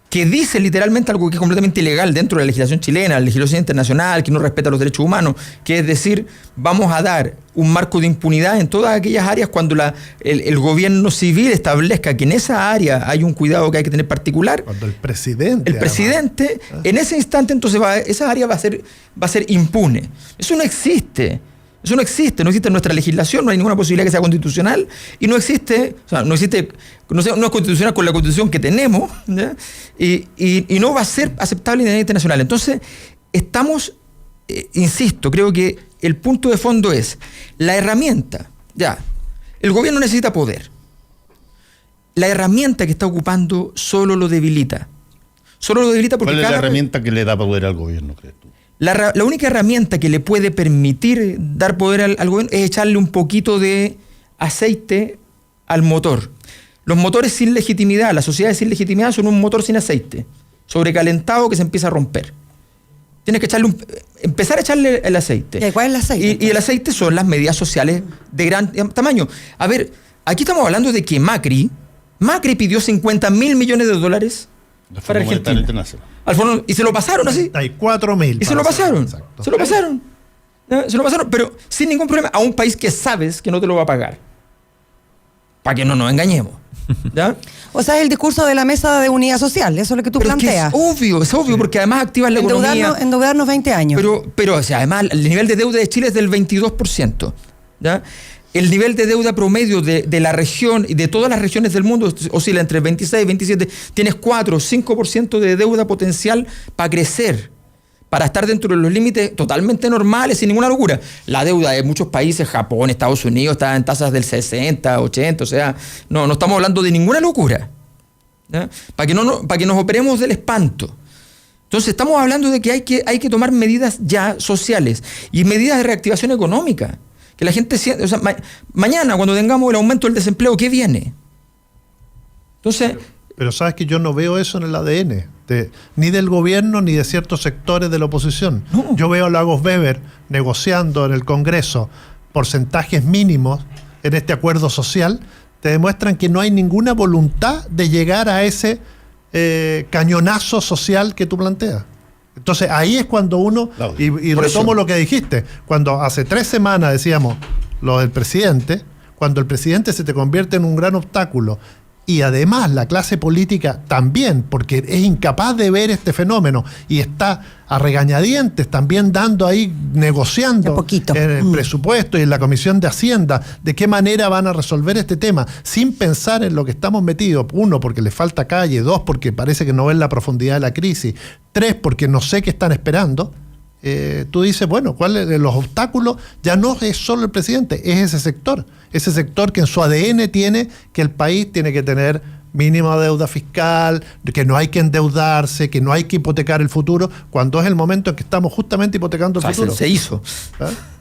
que dice literalmente algo que es completamente ilegal dentro de la legislación chilena, la legislación internacional, que no respeta los derechos humanos, que es decir, vamos a dar un marco de impunidad en todas aquellas áreas cuando el gobierno civil establezca que en esa área hay un cuidado que hay que tener particular. Cuando el presidente, en ese instante, entonces esa área va a ser impune. Eso no existe. Eso no existe en nuestra legislación, no hay ninguna posibilidad que sea constitucional y no existe, no es constitucional con la constitución que tenemos, ¿ya? Y no va a ser aceptable en la internacional. Entonces, insisto, creo que el punto de fondo es la herramienta, el gobierno necesita poder. La herramienta que está ocupando solo lo debilita. Solo lo debilita porque ¿Cuál es la herramienta que le da poder al gobierno, crees tú? La única herramienta que le puede permitir dar poder al gobierno es echarle un poquito de aceite al motor. Los motores sin legitimidad, las sociedades sin legitimidad son un motor sin aceite, sobrecalentado que se empieza a romper. Tienes que empezar a echarle el aceite. ¿Y cuál es el aceite? Y el aceite son las medidas sociales de gran tamaño. A ver, aquí estamos hablando de que Macri pidió $50.000 millones para Argentina. Y se lo pasaron así. 34.000. Y se lo pasaron. Se lo pasaron. Se lo pasaron, pero sin ningún problema, a un país que sabes que no te lo va a pagar. Para que no nos engañemos. ¿Ya? O sea, es el discurso de la mesa de unidad social, eso es lo que tú planteas. Es obvio, porque además activas la economía. Endeudarnos 20 años. Pero o sea, además, el nivel de deuda de Chile es del 22%. ¿Ya? El nivel de deuda promedio de la región y de todas las regiones del mundo oscila entre 26 y 27. Tienes 4 o 5% de deuda potencial para crecer, para estar dentro de los límites totalmente normales, sin ninguna locura. La deuda de muchos países, Japón, Estados Unidos, está en tasas del 60, 80, o sea, no estamos hablando de ninguna locura. ¿Ya? Para que nos operemos del espanto. Entonces estamos hablando de que hay que tomar medidas ya sociales y medidas de reactivación económica. Que la gente siente, o sea, mañana cuando tengamos el aumento del desempleo, ¿qué viene? Entonces... Pero sabes que yo no veo eso en el ADN, ni del gobierno ni de ciertos sectores de la oposición. No. Yo veo a Lagos Weber negociando en el Congreso porcentajes mínimos en este acuerdo social, te demuestran que no hay ninguna voluntad de llegar a ese cañonazo social que tú planteas. Entonces ahí es cuando uno, y retomo lo que dijiste, cuando hace 3 semanas decíamos lo del presidente, cuando el presidente se te convierte en un gran obstáculo y además la clase política también, porque es incapaz de ver este fenómeno y está a regañadientes también dando ahí, negociando en el presupuesto y en la Comisión de Hacienda de qué manera van a resolver este tema, sin pensar en lo que estamos metidos. 1, porque les falta calle. 2, porque parece que no ven la profundidad de la crisis. 3, porque no sé qué están esperando. Tú dices, bueno, ¿cuáles de los obstáculos? Ya no es solo el presidente, es ese sector que en su ADN tiene que el país tiene que tener mínima deuda fiscal, que no hay que endeudarse, que no hay que hipotecar el futuro, cuando es el momento en que estamos justamente hipotecando el futuro. Se hizo.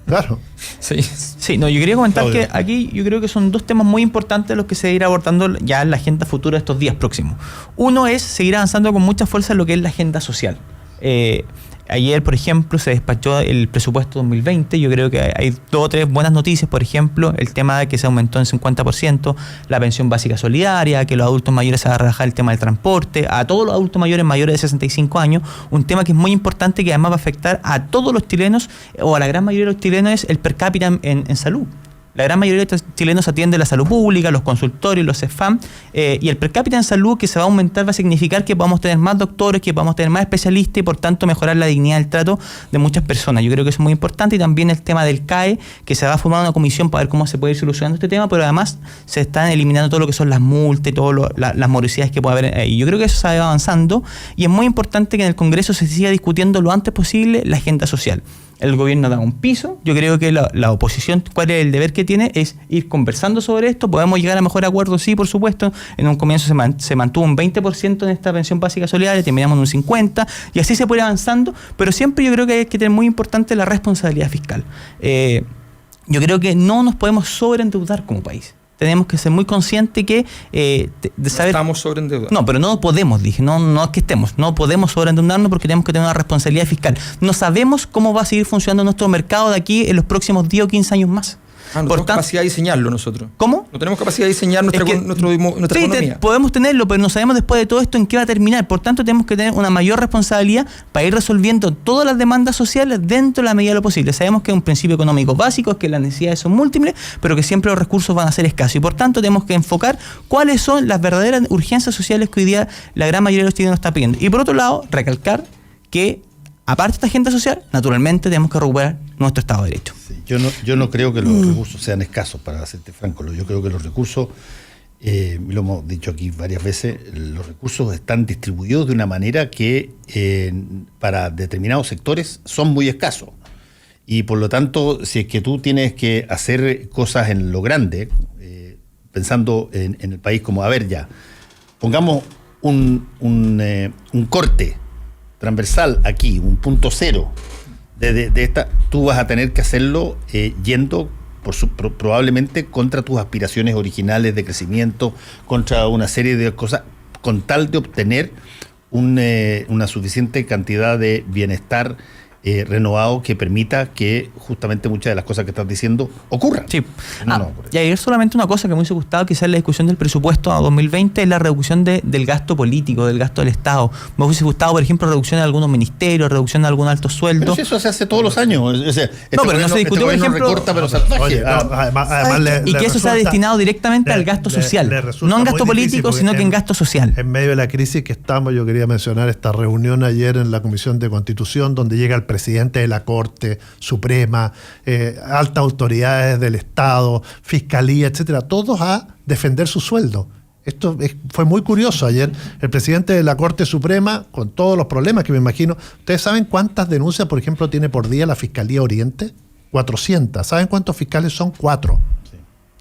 Claro. Sí, no, yo quería comentar que aquí yo creo que son 2 temas muy importantes los que se irá abordando ya en la agenda futura de estos días próximos. Uno es seguir avanzando con mucha fuerza en lo que es la agenda social. Ayer, por ejemplo, se despachó el presupuesto 2020. Yo creo que hay 2 o 3 buenas noticias. Por ejemplo, el tema de que se aumentó en 50% la pensión básica solidaria, que los adultos mayores se va a rebajar el tema del transporte, a todos los adultos mayores de 65 años. Un tema que es muy importante, que además va a afectar a todos los chilenos, o a la gran mayoría de los chilenos, es el per cápita en salud. La gran mayoría de los chilenos atiende la salud pública, los consultorios, los CEFAM, y el per cápita en salud que se va a aumentar va a significar que podamos tener más doctores, que podamos tener más especialistas y por tanto mejorar la dignidad del trato de muchas personas. Yo creo que eso es muy importante, y también el tema del CAE, que se va a formar una comisión para ver cómo se puede ir solucionando este tema, pero además se están eliminando todo lo que son las multas y todas las morosidades que puede haber ahí. Yo creo que eso se va avanzando y es muy importante que en el Congreso se siga discutiendo lo antes posible la agenda social. El gobierno da un piso. Yo creo que la oposición, ¿cuál es el deber que tiene? Es ir conversando sobre esto. Podemos llegar a mejor acuerdo, sí, por supuesto. En un comienzo se mantuvo un 20% en esta pensión básica solidaria, terminamos en un 50%, y así se puede ir avanzando, pero siempre yo creo que hay que tener muy importante la responsabilidad fiscal. Yo creo que no nos podemos sobreendeudar como país. Tenemos que ser muy conscientes que de saber... No estamos sobreendeudados. No, pero no podemos, no es que estemos. No podemos sobreendeudarnos porque tenemos que tener una responsabilidad fiscal. No sabemos cómo va a seguir funcionando nuestro mercado de aquí en los próximos 10 o 15 años más. No tenemos capacidad de diseñarlo nosotros. ¿Cómo? No tenemos capacidad de diseñar nuestra economía. Podemos tenerlo, pero no sabemos después de todo esto en qué va a terminar. Por tanto, tenemos que tener una mayor responsabilidad para ir resolviendo todas las demandas sociales dentro de la medida de lo posible. Sabemos que es un principio económico básico, es que las necesidades son múltiples, pero que siempre los recursos van a ser escasos. Y por tanto, tenemos que enfocar cuáles son las verdaderas urgencias sociales que hoy día la gran mayoría de los chilenos está pidiendo. Y por otro lado, recalcar que aparte de esta agenda social, naturalmente tenemos que recuperar nuestro Estado de Derecho. Sí, yo no creo que los recursos sean escasos, para serte franco. Yo creo que los recursos, lo hemos dicho aquí varias veces, los recursos están distribuidos de una manera que para determinados sectores son muy escasos. Y por lo tanto, si es que tú tienes que hacer cosas en lo grande, pensando en el país como, a ver ya, pongamos un corte transversal aquí, un punto cero de esta, tú vas a tener que hacerlo yendo probablemente contra tus aspiraciones originales de crecimiento, contra una serie de cosas, con tal de obtener una suficiente cantidad de bienestar renovado que permita que justamente muchas de las cosas que estás diciendo ocurran. Sí. Y ayer solamente una cosa que me hubiese gustado quizás en la discusión del presupuesto a 2020 es la reducción del gasto político, del gasto del Estado. Me hubiese gustado, por ejemplo, reducción de algunos ministerios, reducción de algunos altos sueldos. Pero si eso se hace todos los años. Pero no se discutió, por ejemplo, recorta, pero salvaje. Oye, además y que eso sea destinado directamente al gasto social. No en gasto político, sino que en gasto social. En medio de la crisis que estamos, yo quería mencionar esta reunión ayer en la Comisión de Constitución, donde llega el presidente de la Corte Suprema, altas autoridades del Estado, Fiscalía, etcétera, todos a defender su sueldo. Esto fue muy curioso ayer. El presidente de la Corte Suprema, con todos los problemas que me imagino, ¿ustedes saben cuántas denuncias, por ejemplo, tiene por día la Fiscalía Oriente? 400. ¿Saben cuántos fiscales son? 4.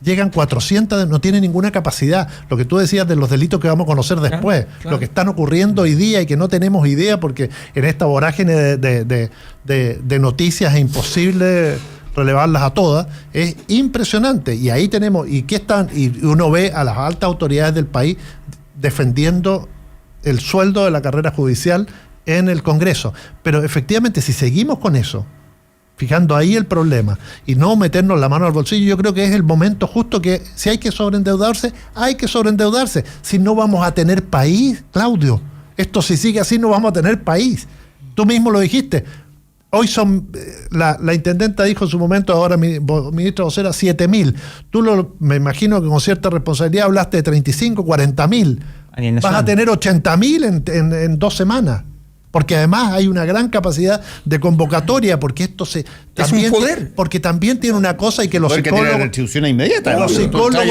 Llegan 400, no tienen ninguna capacidad. Lo que tú decías de los delitos que vamos a conocer después, lo que están ocurriendo hoy día y que no tenemos idea porque en esta vorágine de noticias es imposible relevarlas a todas, es impresionante. Y ahí tenemos, y uno ve a las altas autoridades del país defendiendo el sueldo de la carrera judicial en el Congreso. Pero efectivamente, si seguimos con eso, fijando ahí el problema y no meternos la mano al bolsillo, yo creo que es el momento justo que si hay que sobreendeudarse, hay que sobreendeudarse. Si no vamos a tener país, Claudio, esto si sigue así no vamos a tener país. Tú mismo lo dijiste. Hoy son, la intendenta dijo en su momento, ahora ministra vocera, 7.000. Tú me imagino que con cierta responsabilidad hablaste de 35, 40.000. Vas a tener 80.000 en 2 semanas. Porque además hay una gran capacidad de convocatoria, porque esto es un poder. Porque también tiene una cosa y que los psicólogos. Que tiene retribución inmediata. Los psicólogos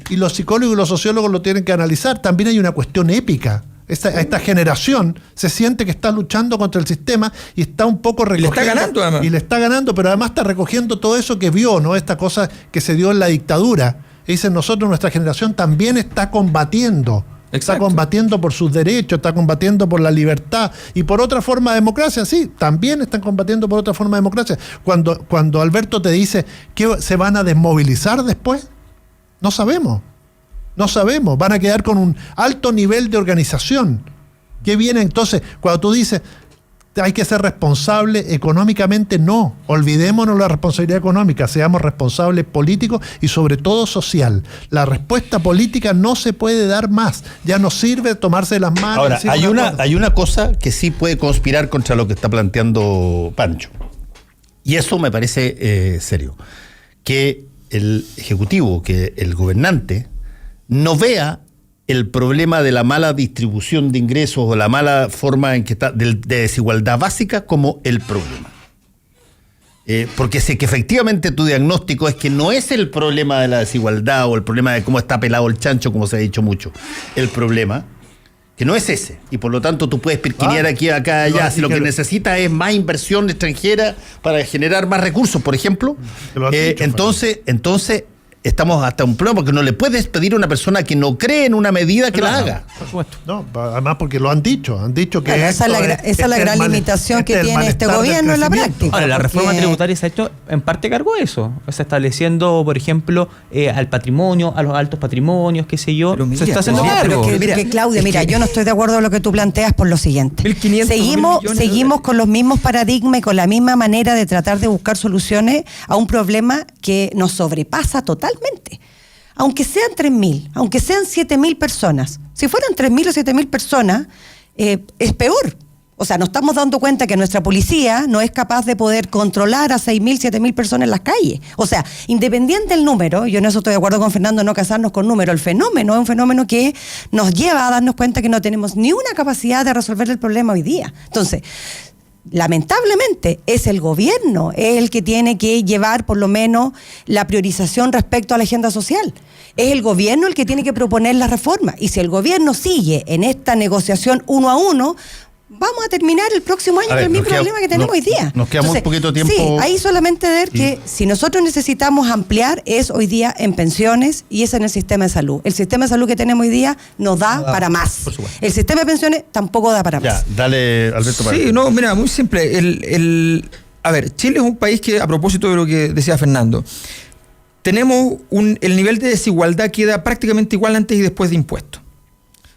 y los psicólogos y los sociólogos lo tienen que analizar. También hay una cuestión épica. Esta generación se siente que está luchando contra el sistema y está un poco recogiendo. Y le está ganando, además. Y le está ganando, pero además está recogiendo todo eso que vio, ¿no? Esta cosa que se dio en la dictadura. Y dicen, nuestra generación también está combatiendo. Exacto. Está combatiendo por sus derechos, está combatiendo por la libertad y por otra forma de democracia, sí, también están combatiendo por otra forma de democracia. Cuando Alberto te dice que se van a desmovilizar después, no sabemos, van a quedar con un alto nivel de organización. ¿Qué viene entonces? Cuando tú dices hay que ser responsable económicamente, no, olvidémonos la responsabilidad económica, seamos responsables políticos y sobre todo social. La respuesta política no se puede dar más, ya no sirve tomarse las manos. Ahora, hay una cosa que sí puede conspirar contra lo que está planteando Pancho, y eso me parece serio, que el Ejecutivo, que el gobernante no vea el problema de la mala distribución de ingresos o la mala forma en que está de desigualdad básica como el problema. Porque sé que efectivamente tu diagnóstico es que no es el problema de la desigualdad o el problema de cómo está pelado el chancho, como se ha dicho mucho. El problema, que no es ese. Y por lo tanto tú puedes pirquinear aquí, acá, allá. Si lo que necesitas es más inversión extranjera para generar más recursos, por ejemplo. Entonces estamos hasta un problema porque no le puedes pedir a una persona que no cree en una medida que la haga. Por supuesto. No, además porque lo han dicho que claro, esa es la gran limitación que tiene este gobierno en la práctica. Ahora, la reforma tributaria se ha hecho en parte cargo de eso, o sea, estableciendo, por ejemplo, al patrimonio, a los altos patrimonios, qué sé yo, se está haciendo cargo. Claudia, mira, yo no estoy de acuerdo con lo que tú planteas por lo siguiente. Seguimos con los mismos paradigmas y con la misma manera de tratar de buscar soluciones a un problema que nos sobrepasa totalmente. Aunque sean 3.000, aunque sean 7.000 personas, si fueran 3.000 o 7.000 personas, es peor. O sea, nos estamos dando cuenta que nuestra policía no es capaz de poder controlar a 6.000, 7.000 personas en las calles. O sea, independiente del número, yo en eso estoy de acuerdo con Fernando, no casarnos con números, el fenómeno es un fenómeno que nos lleva a darnos cuenta que no tenemos ni una capacidad de resolver el problema hoy día. Entonces, lamentablemente es el gobierno el que tiene que llevar por lo menos la priorización respecto a la agenda social. Es el gobierno el que tiene que proponer la reforma. Y si el gobierno sigue en esta negociación 1 a 1, vamos a terminar el próximo año con el mismo problema que tenemos hoy día. Nos queda muy poquito tiempo. Sí, ahí solamente ver que si nosotros necesitamos ampliar es hoy día en pensiones y es en el sistema de salud. El sistema de salud que tenemos hoy día no da para más. El sistema de pensiones tampoco da para más. Dale, Alberto. Sí, no, mira, muy simple. A ver, Chile es un país que, a propósito de lo que decía Fernando, tenemos el nivel de desigualdad queda prácticamente igual antes y después de impuestos.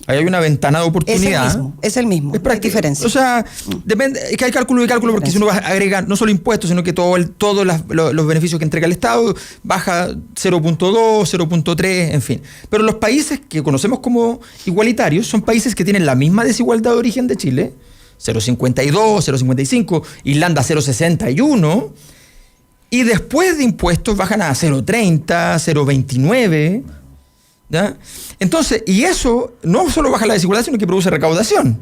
Ahí hay una ventana de oportunidad. Es el mismo. Es diferencia. O sea, depende, es que hay cálculo y cálculo, porque si uno va a agregar no solo impuestos, sino que todos los beneficios que entrega el Estado, baja 0.2, 0.3, en fin. Pero los países que conocemos como igualitarios son países que tienen la misma desigualdad de origen de Chile, 0.52, 0.55, Irlanda 0.61, y después de impuestos bajan a 0.30, 0.29, ¿ya? Entonces, y eso no solo baja la desigualdad, sino que produce recaudación.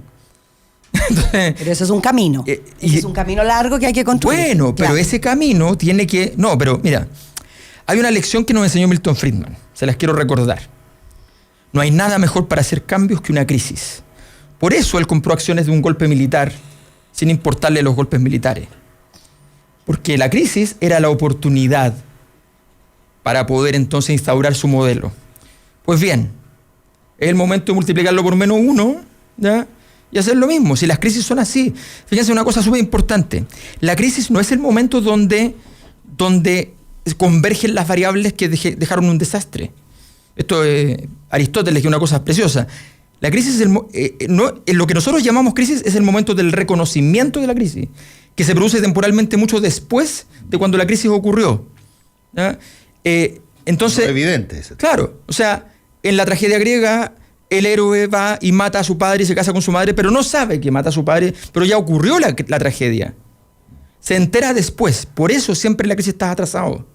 Entonces, pero eso es un camino. Es un camino largo que hay que construir. Bueno, pero ese camino tiene que... No, pero mira, hay una lección que nos enseñó Milton Friedman, se las quiero recordar. No hay nada mejor para hacer cambios que una crisis. Por eso él compró acciones de un golpe militar, sin importarle los golpes militares. Porque la crisis era la oportunidad para poder entonces instaurar su modelo. Pues bien, es el momento de multiplicarlo por -1, ¿ya? Y hacer lo mismo. Si las crisis son así, fíjense una cosa súper importante. La crisis no es el momento donde convergen las variables que dejaron un desastre. Esto es Aristóteles, que es una cosa preciosa. La crisis lo que nosotros llamamos crisis es el momento del reconocimiento de la crisis, que se produce temporalmente mucho después de cuando la crisis ocurrió. ¿Ya? Entonces, no, evidente. Claro, o sea, en la tragedia griega, el héroe va y mata a su padre y se casa con su madre, pero no sabe que mata a su padre, pero ya ocurrió la tragedia. Se entera después, por eso siempre la crisis está atrasado.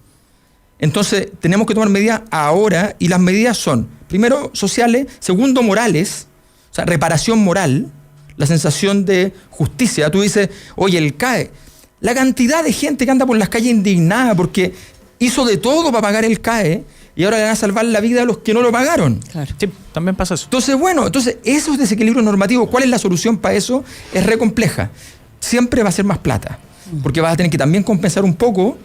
Entonces, tenemos que tomar medidas ahora, y las medidas son, primero, sociales, segundo, morales, o sea, reparación moral, la sensación de justicia. Tú dices, oye, el CAE, la cantidad de gente que anda por las calles indignada porque hizo de todo para pagar el CAE y ahora le van a salvar la vida a los que no lo pagaron. Claro. Sí, también pasa eso. Entonces, bueno, esos desequilibrios normativos, ¿cuál es la solución para eso? Es re compleja. Siempre va a ser más plata, porque vas a tener que también compensar un poco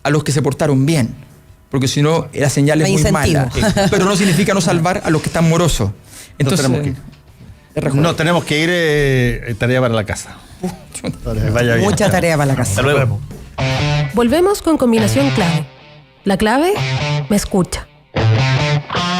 a los que se portaron bien, porque si no, la señal es muy mala. Pero no significa no salvar a los que están morosos. Entonces, tenemos que ir, tarea para la casa. Mucha tarea para la casa. Hasta luego. Volvemos con Combinación Clave. La clave me escucha.